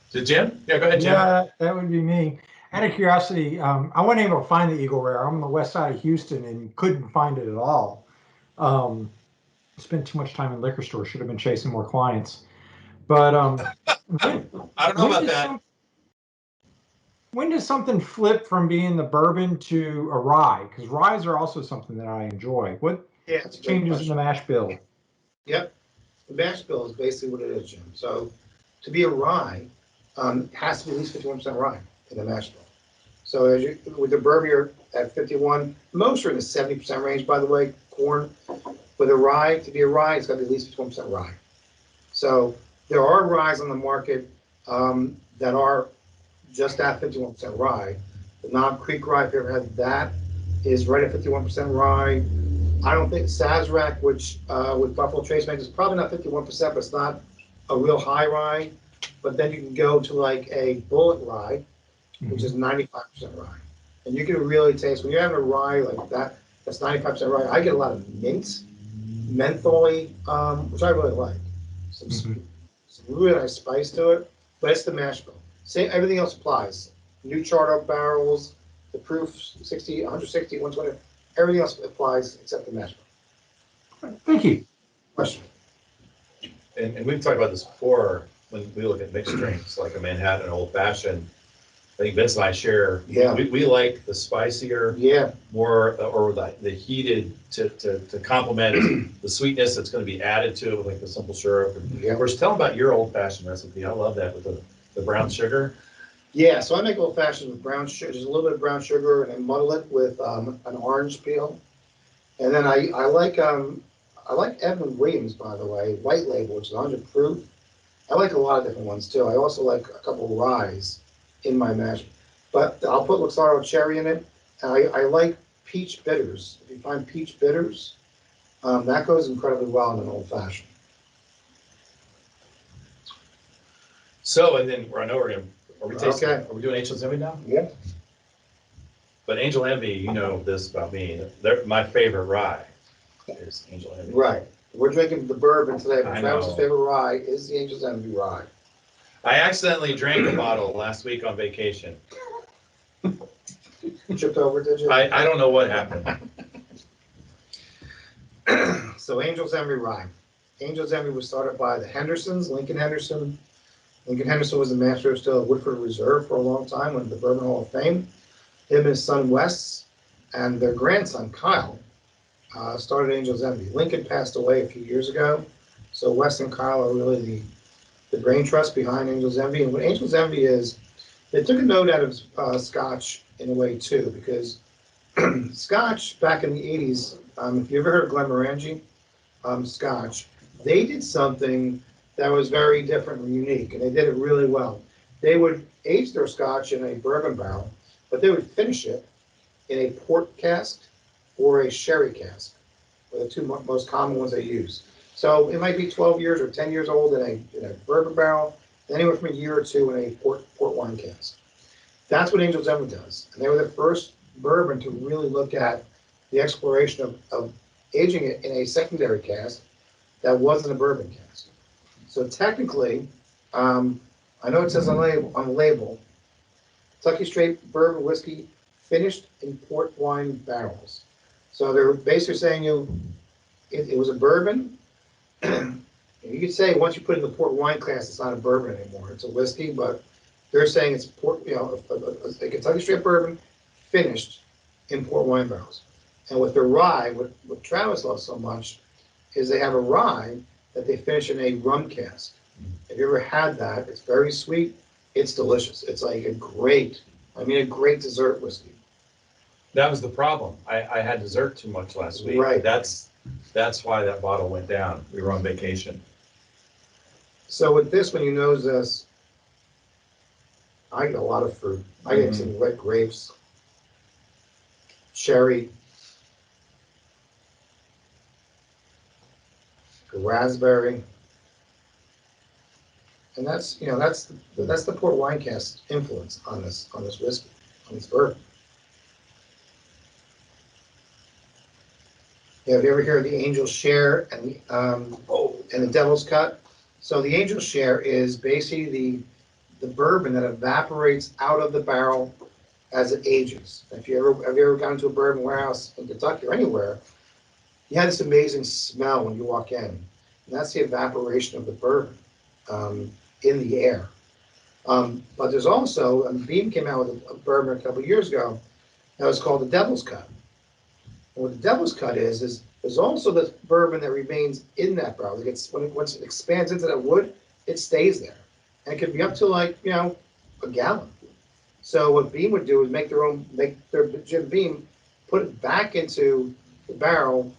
Is it Jim? Yeah, go ahead, Jim. Yeah, that would be me. Out of curiosity, I wasn't able to find the Eagle Rare. I'm on the west side of Houston and couldn't find it at all. Spent too much time in liquor stores. Should have been chasing more clients. But I don't know about that. When does something flip from being the bourbon to a rye? Because ryes are also something that I enjoy. What changes in the mash bill? Yep. The mash bill is basically what it is, Jim. So to be a rye, it has to be at least 51% rye in the mash bill. So with the bourbon, you're at 51. Most are in the 70% range, by the way, corn. With a rye, to be a rye, it's got to be at least 51% rye. So There are ryes on the market that are just at 51% rye. The Knob Creek rye, if you ever had that, is right at 51% rye. I don't think Sazerac, which with Buffalo Trace makes, is probably not 51%, but it's not a real high rye. But then you can go to like a Bullet rye, which is 95% rye. And you can really taste, when you're having a rye like that, that's 95% rye, I get a lot of mint, mentholy, which I really like. Some really nice spice to it, but it's the mash bill. Same, everything else applies. New charred oak barrels, the proof 60, 160, 120, everything else applies except the mash bill. Thank you. Question? And we've talked about this before, when we look at mixed drinks, like a Manhattan Old Fashioned. I think Vince and I share, Yeah. we like the spicier, Yeah. more, or the heated to complement the sweetness that's going to be added to it with like the simple syrup. And Yeah. of course, tell them about your old fashioned recipe. I love that with the brown sugar. Yeah, so I make old fashioned with brown sugar, just a little bit of brown sugar, and I muddle it with an orange peel. And then I like Evan Williams, by the way, white label, which is 100 proof. I like a lot of different ones too. I also like a couple of ryes in my mash, but I'll put Luxardo cherry in it. And I like peach bitters. If you find peach bitters, that goes incredibly well in an old fashioned. So, and then I know we're gonna, are we tasting? Okay. Are we doing Angel's Envy now? Yeah. But Angel Envy, you know this about me. My favorite rye is Angel Envy. Right. We're drinking the bourbon today, but I Travis's know. favorite rye is the Angel's Envy rye. I accidentally drank a bottle last week on vacation. Chipped over, did you? I don't know what happened. So Angel's Envy rye. Angel's Envy was started by the Hendersons, Lincoln Henderson. Lincoln Henderson was the master of still at Woodford Reserve for a long time, went to the Bourbon Hall of Fame. Him and his son Wes and their grandson Kyle started Angel's Envy. Lincoln passed away a few years ago, so Wes and Kyle are really the brain trust behind Angel's Envy. And what Angel's Envy is, they took a note out of Scotch in a way too, because Scotch back in the 80s, if you ever heard of Glenmorangie Scotch, they did something that was very different and unique, and they did it really well. They would age their Scotch in a bourbon barrel, but they would finish it in a port cask or a sherry cask, are the two most common ones they use. So it might be 12 years or 10 years old in a bourbon barrel, anywhere from a year or two in a port wine cask. That's what Angel's Envy does. And they were the first bourbon to really look at the exploration of aging it in a secondary cask that wasn't a bourbon cask. So technically, I know it says on the label, Kentucky Straight Bourbon Whiskey finished in port wine barrels. So they're basically saying it was a bourbon. You could say once you put it in the port wine class, it's not a bourbon anymore. It's a whiskey, but they're saying it's port, a Kentucky Straight bourbon finished in port wine barrels. And with the rye, what Travis loves so much is they have a rye that they finish in a rum cask. Have you ever had that? It's very sweet. It's delicious. It's like a great dessert whiskey. That was the problem. I had dessert too much last week. Right. That's why that bottle went down. We were on vacation. So with this, when you nose this, I get a lot of fruit. I get some red grapes, cherry, raspberry, and that's the port wine cask influence on this whiskey, on this bourbon. Yeah, have you ever heard of the Angel's Share and the Devil's Cut? So the Angel's Share is basically the bourbon that evaporates out of the barrel as it ages. Have you ever gone to a bourbon warehouse in Kentucky or anywhere? You have this amazing smell when you walk in, and that's the evaporation of the bourbon in the air. But there's also, Beam came out with a bourbon a couple of years ago that was called the Devil's Cut. And what the Devil's Cut is there's also the bourbon that remains in that barrel. Once it expands into that wood, it stays there. And it could be up to a gallon. So what Beam would do is make their Jim Beam, put it back into the barrel,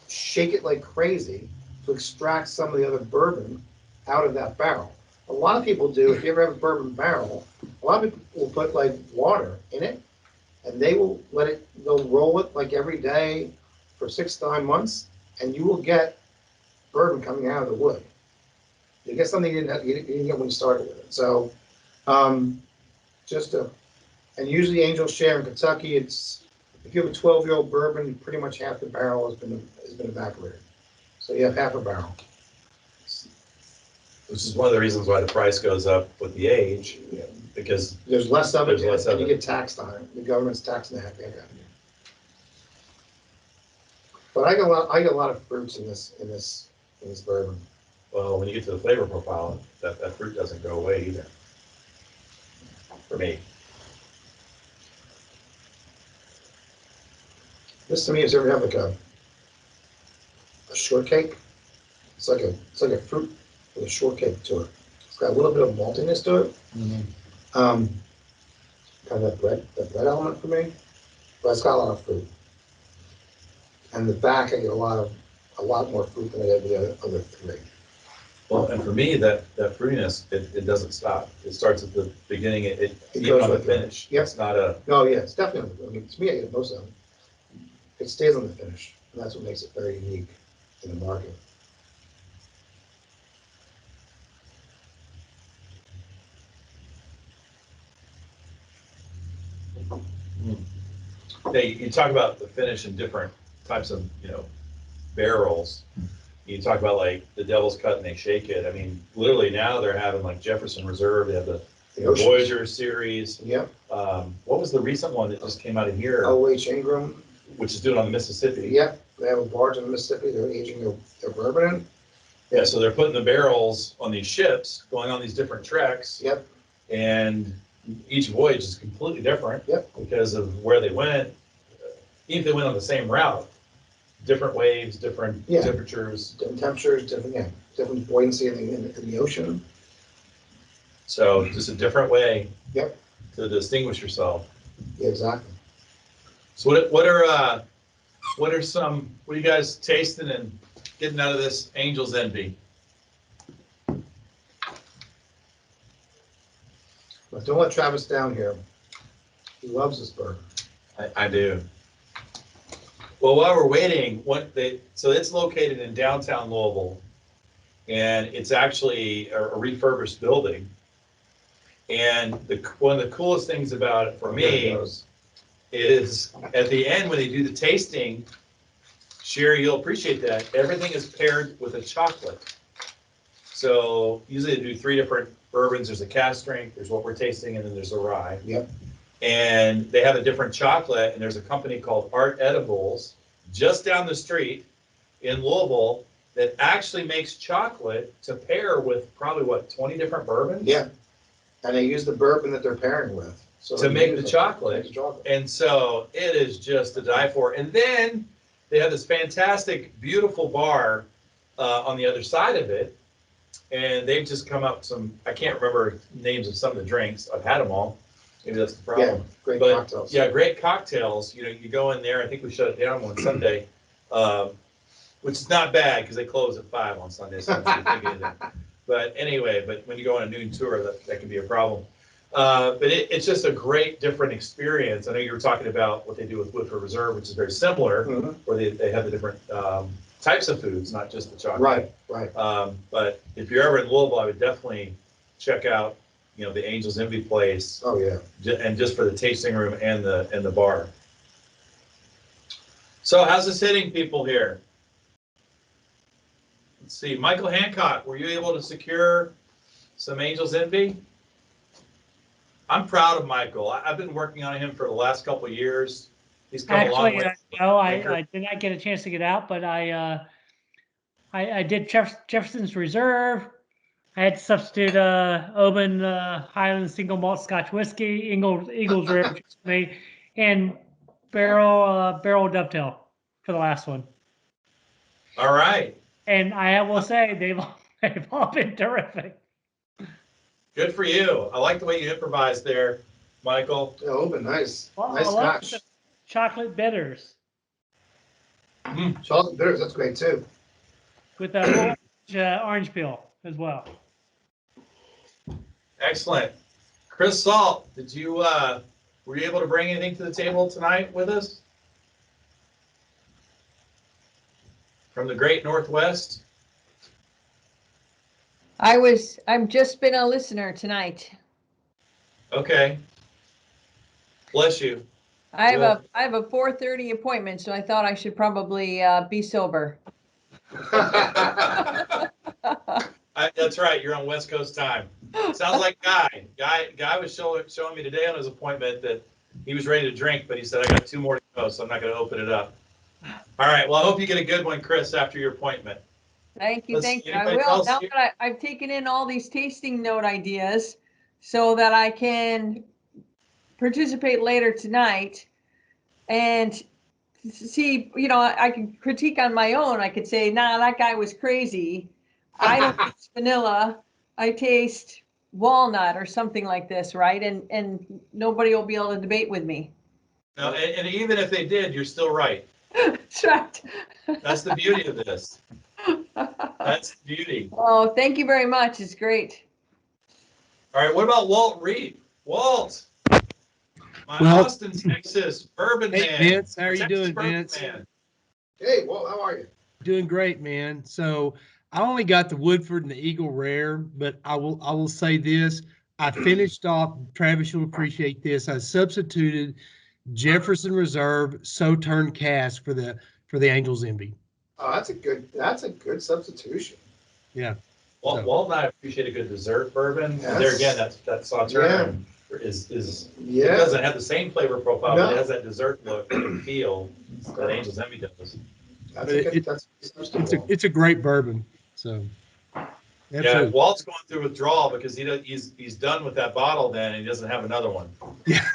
shake it like crazy to extract some of the other bourbon out of that barrel. A lot of people do, if you ever have a bourbon barrel, a lot of people will put like water in it and they will they'll roll it like every day for 6 to 9 months and you will get bourbon coming out of the wood. You get something you didn't get when you started with it. So, and usually Angel Share in Kentucky, it's, if you have a 12-year-old bourbon, pretty much half the barrel has been evaporated. So you have half a barrel. Which is one of the reasons why the price goes up with the age, because There's less of it, There's less and of you it. get taxed on it. The government's taxing the heck out of it. But I get a lot of fruits in this bourbon. well, when you get to the flavor profile, that fruit doesn't go away either. For me. This to me is ever have like a shortcake. It's like a fruit with a shortcake to it. It's got a little bit of maltiness to it. Kind of that bread element for me, but it's got a lot of fruit. And the back, I get a lot more fruit than I get the other three. Well, and for me, that fruitiness, it doesn't stop. It starts at the beginning, it even goes on the with it. finish. Yep. It's not a, No, yeah, it's definitely. I mean, to me, I get most of them. It stays on the finish, and that's what makes it very unique in the market. hey, you talk about the finish in different types of, barrels. You talk about like the Devil's Cut and they shake it. I mean, literally now they're having like Jefferson Reserve, they have the Ocean. Voyager series. Yep. What was the recent one that just came out of here? O.H. Ingram. Which is doing on the Mississippi. Yep. They have a barge in the Mississippi. They're aging their bourbon in. Yeah, so they're putting the barrels on these ships, going on these different treks. Yep. And each voyage is completely different. Yep. Because of where they went. Even if they went on the same route, different waves, different temperatures. Different temperatures, different buoyancy in the ocean. So just a different way. Yep. To distinguish yourself. Yeah, exactly. So what are you guys tasting and getting out of this Angel's Envy? But don't let Travis down here. He loves this bourbon. I do. Well, while we're waiting, so it's located in downtown Louisville, and it's actually a refurbished building. And one of the coolest things about it for me is at the end when they do the tasting, Sherry, you'll appreciate that, everything is paired with a chocolate. So usually they do 3 different bourbons. There's a cask strength, there's what we're tasting, and then there's a rye. Yep. And they have a different chocolate, and there's a company called Art Edibles just down the street in Louisville that actually makes chocolate to pair with probably 20 different bourbons? Yeah. And they use the bourbon that they're pairing with. So to make the chocolate. And so it is just to die for. And then they have this fantastic, beautiful bar on the other side of it. And they've just come up I can't remember names of some of the drinks. I've had them all. Maybe that's the problem. Yeah, great cocktails. Yeah, great cocktails. You go in there, I think we shut it down one Sunday, which is not bad because they close at 5 on Sunday. So but anyway, when you go on a noon tour, that can be a problem. But it's just a great different experience. I know you were talking about what they do with Woodford Reserve, which is very similar, where they have the different types of foods, not just the chocolate. Right. But if you're ever in Louisville, I would definitely check out, the Angel's Envy place. Oh yeah. And just for the tasting room and the bar. So how's this hitting people here? Let's see, Michael Hancock, were you able to secure some Angel's Envy? I'm proud of Michael. I've been working on him for the last couple of years. He's come a long way. No, I did not get a chance to get out, but I did Jefferson's Reserve. I had to substitute Oban Highland single malt Scotch whiskey, Eagles River, and barrel dovetail for the last one. All right. And I will say they've all been terrific. Good for you. I like the way you improvised there, Michael. Yeah, Oban, nice. Well, Nice Scotch. Chocolate bitters. Chocolate bitters, that's great too. With a orange peel. as well. Excellent. Chris Salt, did you were you able to bring anything to the table tonight with us from the great Northwest? I've just been a listener tonight. Okay. Bless you. I have a 4:30 appointment, so I thought I should probably be sober. That's right. You're on West Coast time. Sounds like Guy. Guy was showing me today on his appointment that he was ready to drink, but he said, I got 2 more to go, so I'm not going to open it up. All right. Well, I hope you get a good one, Chris, after your appointment. Thank you, thank you. I Anybody will. else Now here? that I've taken in all these tasting note ideas so that I can participate later tonight and see, I can critique on my own. I could say, nah, that guy was crazy. I don't taste vanilla. I taste walnut or something like this, right? And nobody will be able to debate with me. No, and even if they did, you're still right. That's right. That's the beauty of this. That's the beauty. Oh, thank you very much. It's great. All right. What about Walt Reed? Walt, my Well- Austin, Texas bourbon Hey, man. Vince, how are you Texas doing, bourbon Vince? man. Hey, well, how are you? Doing great, man. So I only got the Woodford and the Eagle Rare, but I will say this. I finished off, Travis, you'll appreciate this. I substituted Jefferson Reserve Sauterne cask for the Angel's Envy. Oh, that's a good substitution. Yeah. Walt and I appreciate a good dessert bourbon. Yes. And there again, that Sauterne is it Yeah. doesn't have the same flavor profile, No. but it has that dessert look and feel that Angel's Envy does. That's a good, that's It's a great bourbon. So Yeah, absolutely. Walt's going through withdrawal because he's done with that bottle then and he doesn't have another one. Yeah,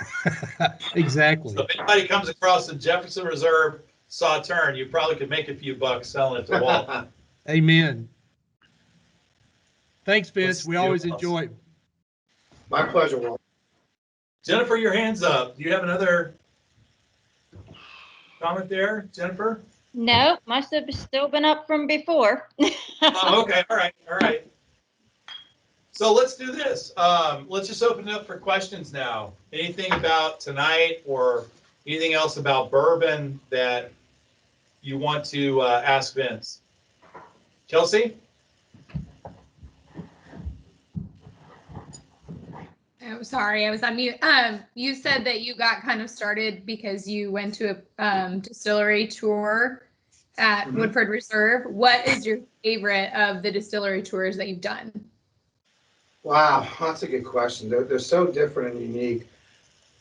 exactly. So if anybody comes across a Jefferson Reserve Sauterne, you probably could make a few bucks selling it to Walt. Amen. Thanks, Vince. Let's We see always what else. enjoy it. My pleasure, Walt. Jennifer, your hand's up. Do you have another comment there, Jennifer? No, my stuff has still been up from before. Oh, okay, all right. So let's do this. Let's just open it up for questions now. Anything about tonight or anything else about bourbon that you want to ask Vince? Chelsea? I'm sorry, I was on mute. You said that you got kind of started because you went to a distillery tour at Woodford Reserve. What is your favorite of the distillery tours that you've done? Wow, that's a good question. They're so different and unique.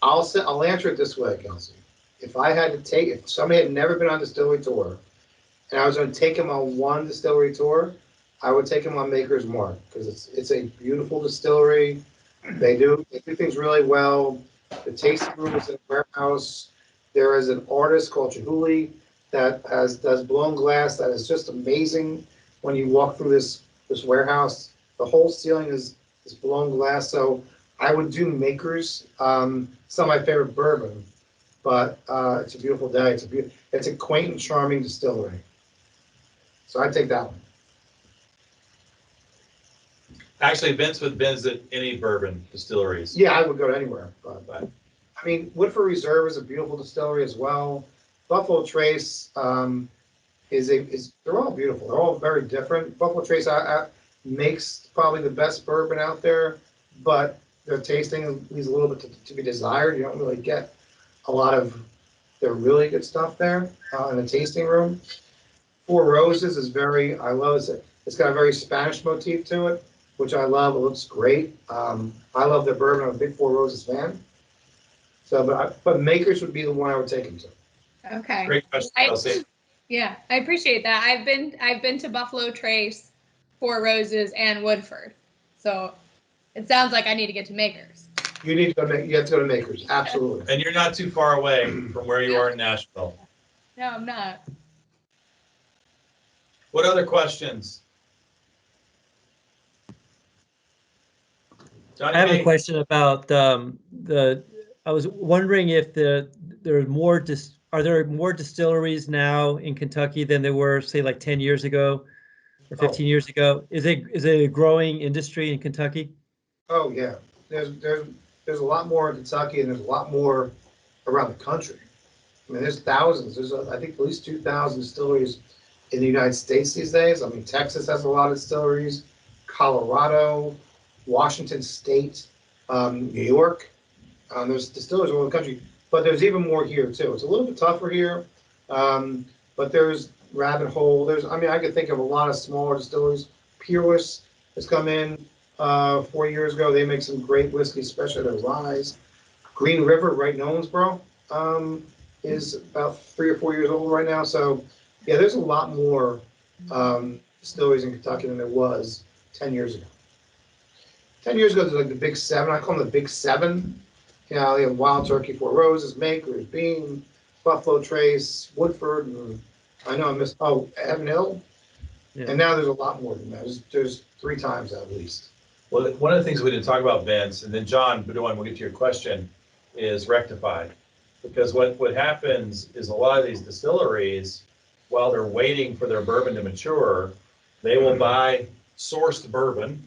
I'll answer it this way, Kelsey. If somebody had never been on a distillery tour and I was going to take them on one distillery tour, I would take them on Maker's Mark because it's a beautiful distillery. They do things really well. The tasting room is in a warehouse. There is an artist called Chihuly that does blown glass that is just amazing. When you walk through this warehouse, the whole ceiling is blown glass. So I would do Makers. It's not my favorite bourbon, but it's a beautiful day. It's a quaint and charming distillery. So I'd take that one. Actually, Vince would visit any bourbon distilleries. Yeah, I would go to anywhere. But I mean, Woodford Reserve is a beautiful distillery as well. Buffalo Trace they're all beautiful. They're all very different. Buffalo Trace makes probably the best bourbon out there, but their tasting leaves a little bit to be desired. You don't really get a lot of their really good stuff there in the tasting room. Four Roses is I love it. It's got a very Spanish motif to it, which I love. It looks great. I love their bourbon. I'm a big Four Roses fan. So, but Makers would be the one I would take them to. Okay. Great question, Chelsea. Yeah, I appreciate that. I've been to Buffalo Trace, Four Roses, and Woodford. So it sounds like I need to get to Makers. You have to go to Makers, absolutely. And you're not too far away from where you are in Nashville. No, I'm not. What other questions? Johnny I have B. a question about I was wondering if are there more distilleries now in Kentucky than there were, say, like 10 years ago? or 15 years ago? Is it a growing industry in Kentucky? Oh, yeah. There's a lot more in Kentucky and there's a lot more around the country. I mean, there's thousands. There's, I think, at least 2,000 distilleries in the United States these days. I mean, Texas has a lot of distilleries, Colorado, Washington State, New York. There's distilleries all over the country, but there's even more here too. It's a little bit tougher here, but there's Rabbit Hole. I mean, I could think of a lot of smaller distilleries. Peerless has come in 4 years ago. They make some great whiskey, especially their ryes. Green River, right in Owensboro, is about 3 or 4 years old right now. So, yeah, there's a lot more distilleries in Kentucky than there was 10 years ago. 10 years ago, there's like the Big Seven. I call them the Big Seven. You know, they have Wild Turkey, Four Roses, Maker's, Beam, Buffalo Trace, Woodford, and I know I missed, Evan Hill. Yeah. And now there's a lot more than that. There's 3 times that at least. Well, one of the things we didn't talk about, Vince, and then John Bedoin, we'll get to your question, is rectified. Because what happens is a lot of these distilleries, while they're waiting for their bourbon to mature, they will buy sourced bourbon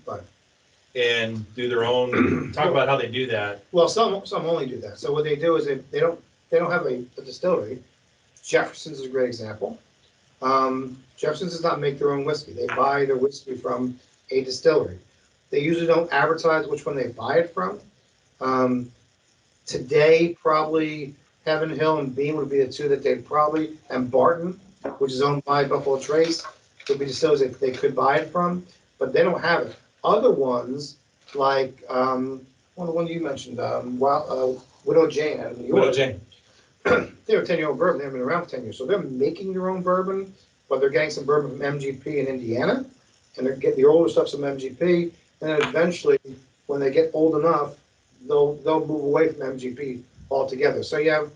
and do their own. Talk about how they do that. Well, some only do that. So what they do is they don't have a distillery. Jefferson's is a great example. Jefferson's does not make their own whiskey. They buy their whiskey from a distillery. They usually don't advertise which one they buy it from. Today, probably Heaven Hill and Beam would be the two that they'd probably, and Barton, which is owned by Buffalo Trace, would be distilleries that they could buy it from, but they don't have it. Other ones, like the one you mentioned, Widow Jane out of New York. Widow Jane. They're a 10-year-old bourbon. They've been around for 10 years. So they're making their own bourbon, but they're getting some bourbon from MGP in Indiana, and they're getting the older stuff from MGP. And then eventually, when they get old enough, they'll move away from MGP altogether. So you have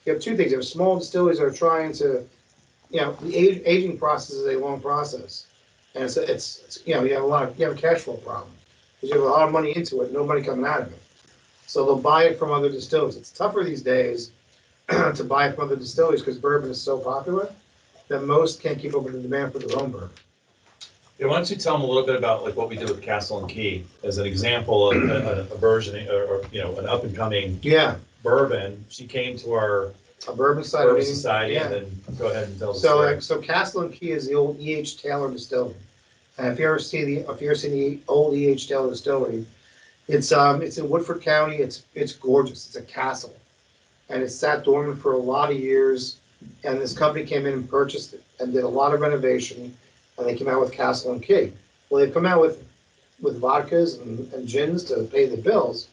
2 things. You have small distilleries that are trying to, the aging process is a long process, and it's you have a cash flow problem because you have a lot of money into it, no money coming out of it. So they'll buy it from other distilleries. It's tougher these days to buy from other distilleries because bourbon is so popular that most can't keep up with the demand for their own bourbon. Yeah, why don't you tell them a little bit about like what we did with Castle and Key as an example of a version or an up and coming bourbon. She came to our Bourbon Society, and then go ahead and tell the story. So Castle and Key is the old E.H. Taylor distillery. And if you ever seen the old E.H. Taylor distillery, it's in Woodford County. It's gorgeous. It's a castle, and it sat dormant for a lot of years. And this company came in and purchased it and did a lot of renovation, and they came out with Castle and Key. Well, they've come out with vodkas and gins to pay the bills,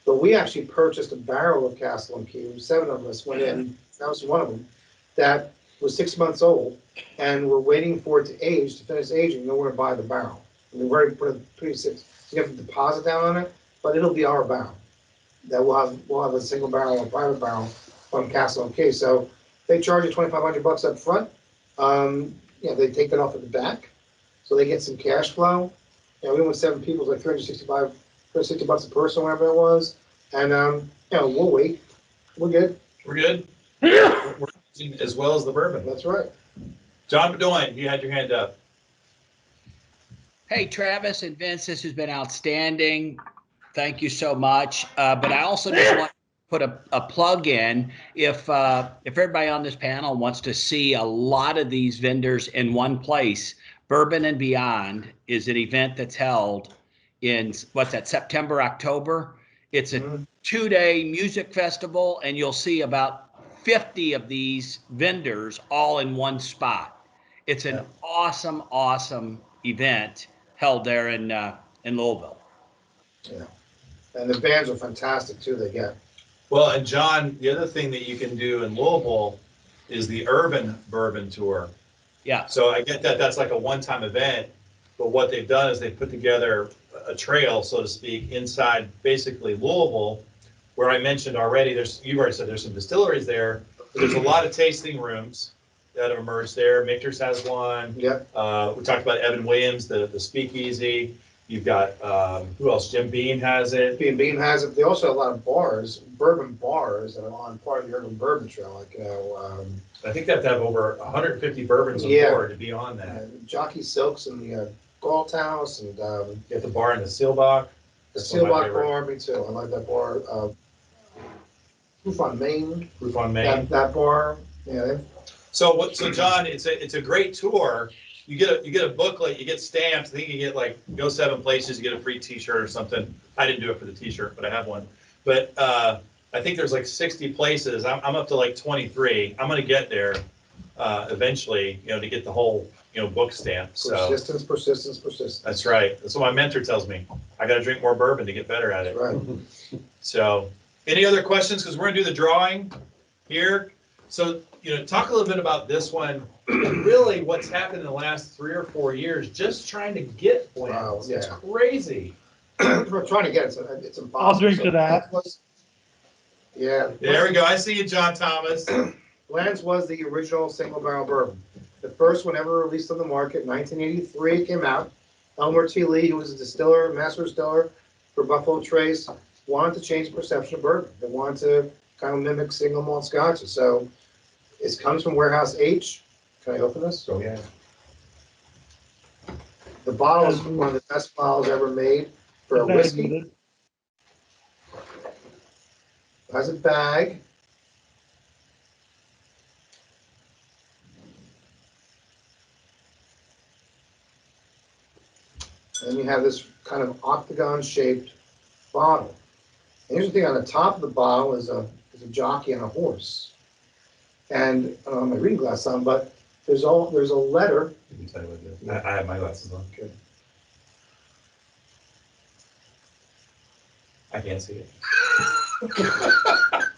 but we actually purchased a barrel of Castle and Key. 7 of us went in. That was one of them. That was 6 months old, and we're waiting for it to age, to finish aging. Then we're going to buy the barrel. And we've already put a pretty significant deposit down on it, but it'll be our barrel. That we'll have a single barrel, a private barrel from Castle and Key. So they charge you $2,500 up front. They take that off at the back, so they get some cash flow. We went 7 people, like $360 a person, whatever it was. And we'll wait. We're good. We're good. We're using as well as the bourbon. That's right. John Bedoin, you had your hand up. Hey, Travis and Vince, this has been outstanding. Thank you so much. But I also just want to put a plug in. If everybody on this panel wants to see a lot of these vendors in one place, Bourbon and Beyond is an event that's held in, September, October. It's a 2-day music festival, and you'll see about 50 of these vendors all in one spot. It's an awesome event held there in Louisville. Yeah, and the bands are fantastic too. They get. Well, and John, the other thing that you can do in Louisville is the Urban Bourbon Tour. Yeah. So I get that that's like a one-time event, but what they've done is they've put together a trail, so to speak, inside basically Louisville, where I mentioned already, you've already said there's some distilleries there, but there's a lot of tasting rooms that have emerged there. Michter's has one. Yep. We talked about Evan Williams, the speakeasy. You've got, who else? Jim Beam has it. Bean has it. They also have a lot of bars, bourbon bars that are on part of the Urban Bourbon Trail, like, I think they have to have over 150 bourbons on Yeah. board to be on that. Jockey Silks and the Galt House and You have the bar in the Sealbach. the That's one of my Sealbach favorite. bar, me too. I like that bar. Proof on Main, Proof on Main. that bar, yeah. So John, it's a great tour. You get a booklet, you get stamps. I think you get like go 7 places, you get a free T-shirt or something. I didn't do it for the T-shirt, but I have one. But I think there's like 60 places. I'm up to like 23. I'm gonna get there eventually, to get the whole book stamp. So Persistence. that's right. That's what my mentor tells me. I got to drink more bourbon to get better at it. Right. So, any other questions? Because we're gonna do the drawing here. So, talk a little bit about this one and really what's happened in the last 3 or 4 years, just trying to get blends. Wow, It's yeah. crazy. We're trying to get it. It's impossible. I'll drink to that. Yeah. There we go. I see you, John Thomas. Bland's was the original single barrel bourbon. The first one ever released on the market, 1983, it came out. Elmer T. Lee, who was a distiller, master distiller for Buffalo Trace, wanted to change the perception of bourbon. They wanted to kind of mimic single malt scotches. So it comes from Warehouse H. Can I open this? Oh, yeah. The bottle is one of the best bottles ever made for a whiskey. It has a bag. And you have this kind of octagon-shaped bottle. And here's the thing: on the top of the bottle is a jockey on a horse. And I don't have my reading glasses on, but there's a letter. You can tell you what it is. I have my glasses on. Okay. I can't see it.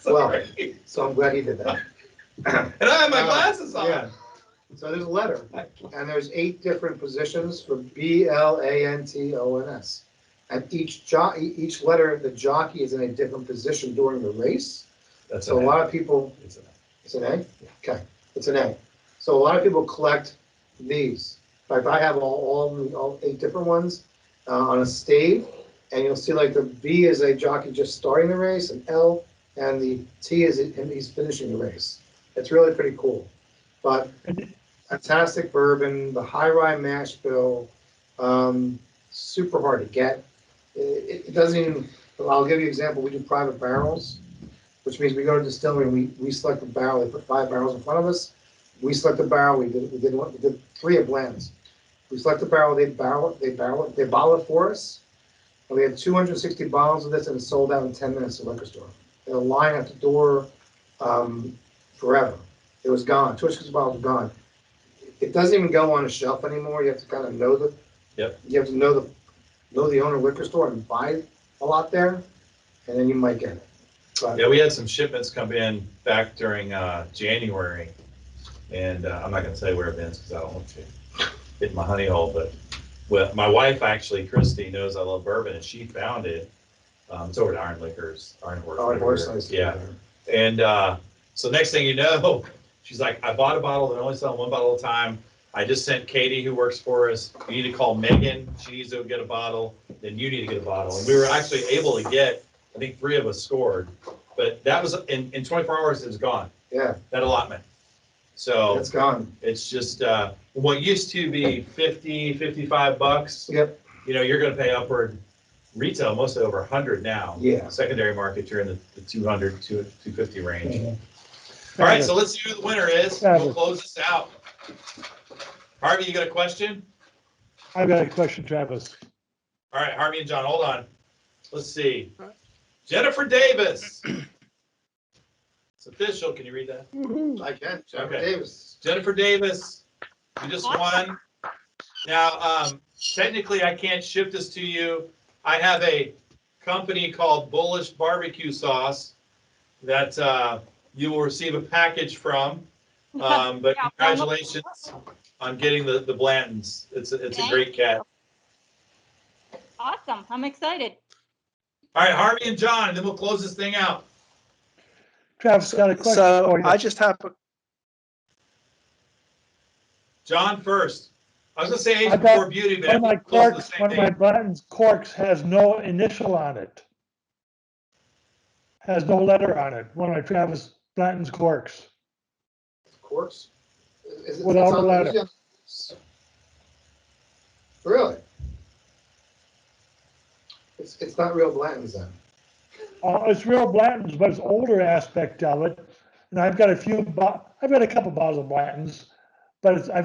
Well, so I'm glad he did that. And I have my glasses on. Yeah. So there's a letter, and there's 8 different positions for BLANTONS. And each letter, the jockey is in a different position during the race. That's so a lot of people. It's an A. It's an A? Okay, it's an A. So a lot of people collect these. In fact, I have all 8 different ones on a stave, and you'll see like the B is a jockey just starting the race, and L, and the T is him, he's finishing the race. It's really pretty cool. But fantastic bourbon, the high rye mash bill, super hard to get. It doesn't even, I'll give you an example. We do private barrels, which means we go to the distillery and we select a barrel. They put 5 barrels in front of us. We select a barrel. We did 3 of blends. We select a barrel. They bottle it for us. And we had 260 bottles of this, and it sold out in 10 minutes at the liquor store. They had a line at the door forever. It was gone. 260 bottles were gone. It doesn't even go on a shelf anymore. You have to kind of know the. Yep. You have to know the owner of the liquor store and buy a lot there, and then you might get it. But, yeah, we had some shipments come in back during January, and I'm not going to say where it is because I don't want to hit my honey hole. But my wife, actually, Christy, knows I love bourbon, and she found it. It's over at Iron Horse. Yeah. And so next thing you know, she's like, I bought a bottle. They're only selling 1 bottle at a time. I just sent Katie, who works for us. You need to call Megan. She needs to get a bottle. Then you need to get a bottle. And we were actually able to get, I think 3 of us scored. But that was in 24 hours, it was gone. Yeah. That allotment. So it's gone. It's just what used to be 50, 55 bucks. Yep. You're going to pay upward retail, mostly over 100 now. Yeah. Secondary market, you're in the 200 to 250 range. Mm-hmm. All right, so let's see who the winner is. We'll close this out. Harvey, you got a question? I've got a question, Travis. All right, Harvey and John, hold on. Let's see. Jennifer Davis. It's official. Can you read that? I can. Jennifer Davis. Jennifer Davis, you just won. Now, technically, I can't ship this to you. I have a company called Bullish Barbecue Sauce that you will receive a package from. But congratulations on getting the Blantons. It's a great cat. Awesome. I'm excited. All right, Harvey and John, and then we'll close this thing out. Travis got a question. So I just have John first. I was gonna say age I got before beauty, but one of my everyone's close to the corks, same one of my age. Blanton's corks has no initial on it. Has no letter on it. One of my Travis Blanton's corks Corks? without a on- letter. Really? It's not real Blanton's then. It's real Blanton's, but it's older aspect of it. And I've got I've got a couple bottles of Blanton's, but I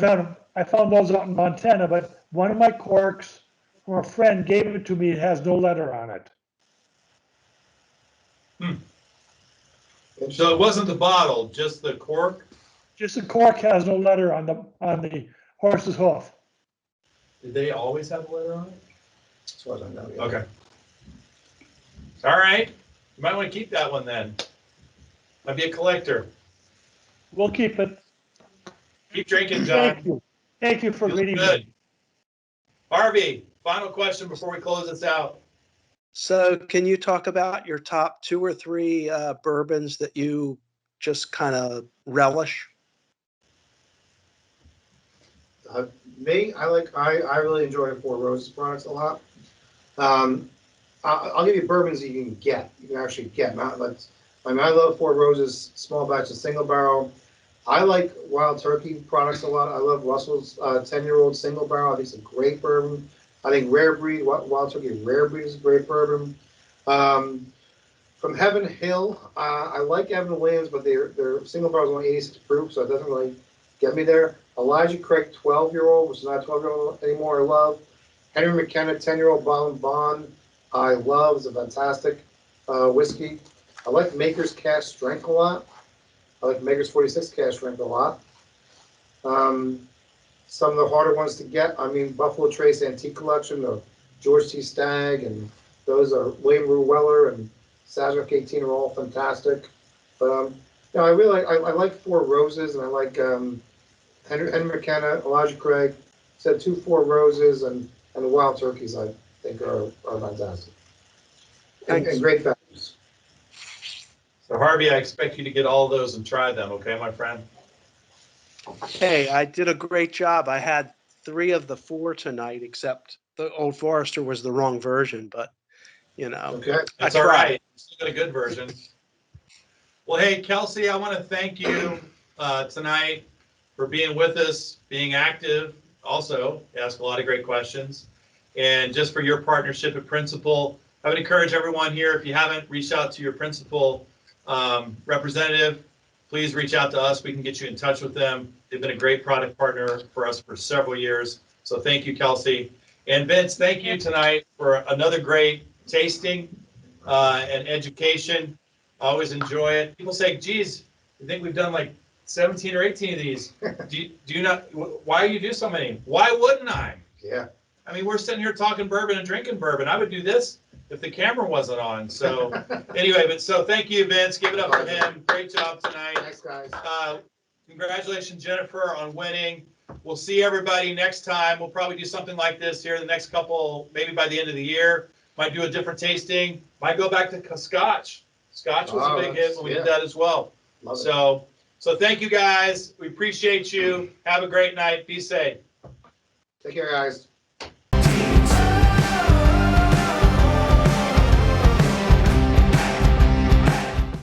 found those out in Montana, but one of my corks from a friend gave it to me. It has no letter on it. So it wasn't the bottle, just the cork? Just the cork has no letter on the horse's hoof. Did they always have a letter on it? As far as I know. Yeah. Okay. All right. You might want to keep that one then. Might be a collector. We'll keep it. Keep drinking, John. Thank you. Thank you for You look reading good. me. Harvey, final question before we close this out. So can you talk about your top 2 or 3 bourbons that you just kind of relish? Me, I really enjoy Four Roses products a lot. I'll give you bourbons that you can get. You can actually get. Not like, I love Four Roses, small batch and single barrel. I like Wild Turkey products a lot. I love Russell's 10-year-old single barrel. I think it's a great bourbon. I think Rare Breed, Wild Turkey Rare Breed is a great bourbon. From Heaven Hill, I like Evan Williams, but their single barrel is only 86 proof, so it doesn't really get me there. Elijah Craig 12-year-old, which is not 12-year-old anymore, I love. Henry McKenna 10-year-old Bond, I love. It's a fantastic whiskey. I like Maker's Cask Strength a lot. I like Maker's 46 Cask Strength a lot. Some of the harder ones to get, Buffalo Trace Antique Collection, the George T. Stagg, and those are William Rue Weller and Sazerac 18 are all fantastic. But I really I like Four Roses, and I like Henry McKenna, Elijah Craig. Said 2 Four Roses, and the Wild Turkeys I think are fantastic. And great values. So Harvey, I expect you to get all those and try them, okay, my friend? Hey, I did a great job. I had 3 of the 4 tonight, except the Old Forester was the wrong version, but Okay. That's all right. You still got a good version. Well, hey, Kelsey, I want to thank you tonight for being with us, being active. Also, you ask a lot of great questions. And just for your partnership at Principal, I would encourage everyone here, if you haven't reached out to your Principal representative, please reach out to us. We can get you in touch with them. They've been a great product partner for us for several years. So thank you, Kelsey. And Vince, thank you tonight for another great tasting and education. I always enjoy it. People say, geez, I think we've done like 17 or 18 of these. Do you not, why do you do so many? Why wouldn't I? Yeah. I mean, we're sitting here talking bourbon and drinking bourbon. I would do this if the camera wasn't on. So anyway, but so thank you, Vince. Give it up for him. Great job tonight. Thanks, guys. Congratulations, Jennifer, on winning. We'll see everybody next time. We'll probably do something like this here the next couple, maybe by the end of the year. Might do a different tasting. Might go back to Scotch. Scotch was a big hit when we did that as well. So thank you, guys. We appreciate you. Have a great night. Be safe. Take care, guys.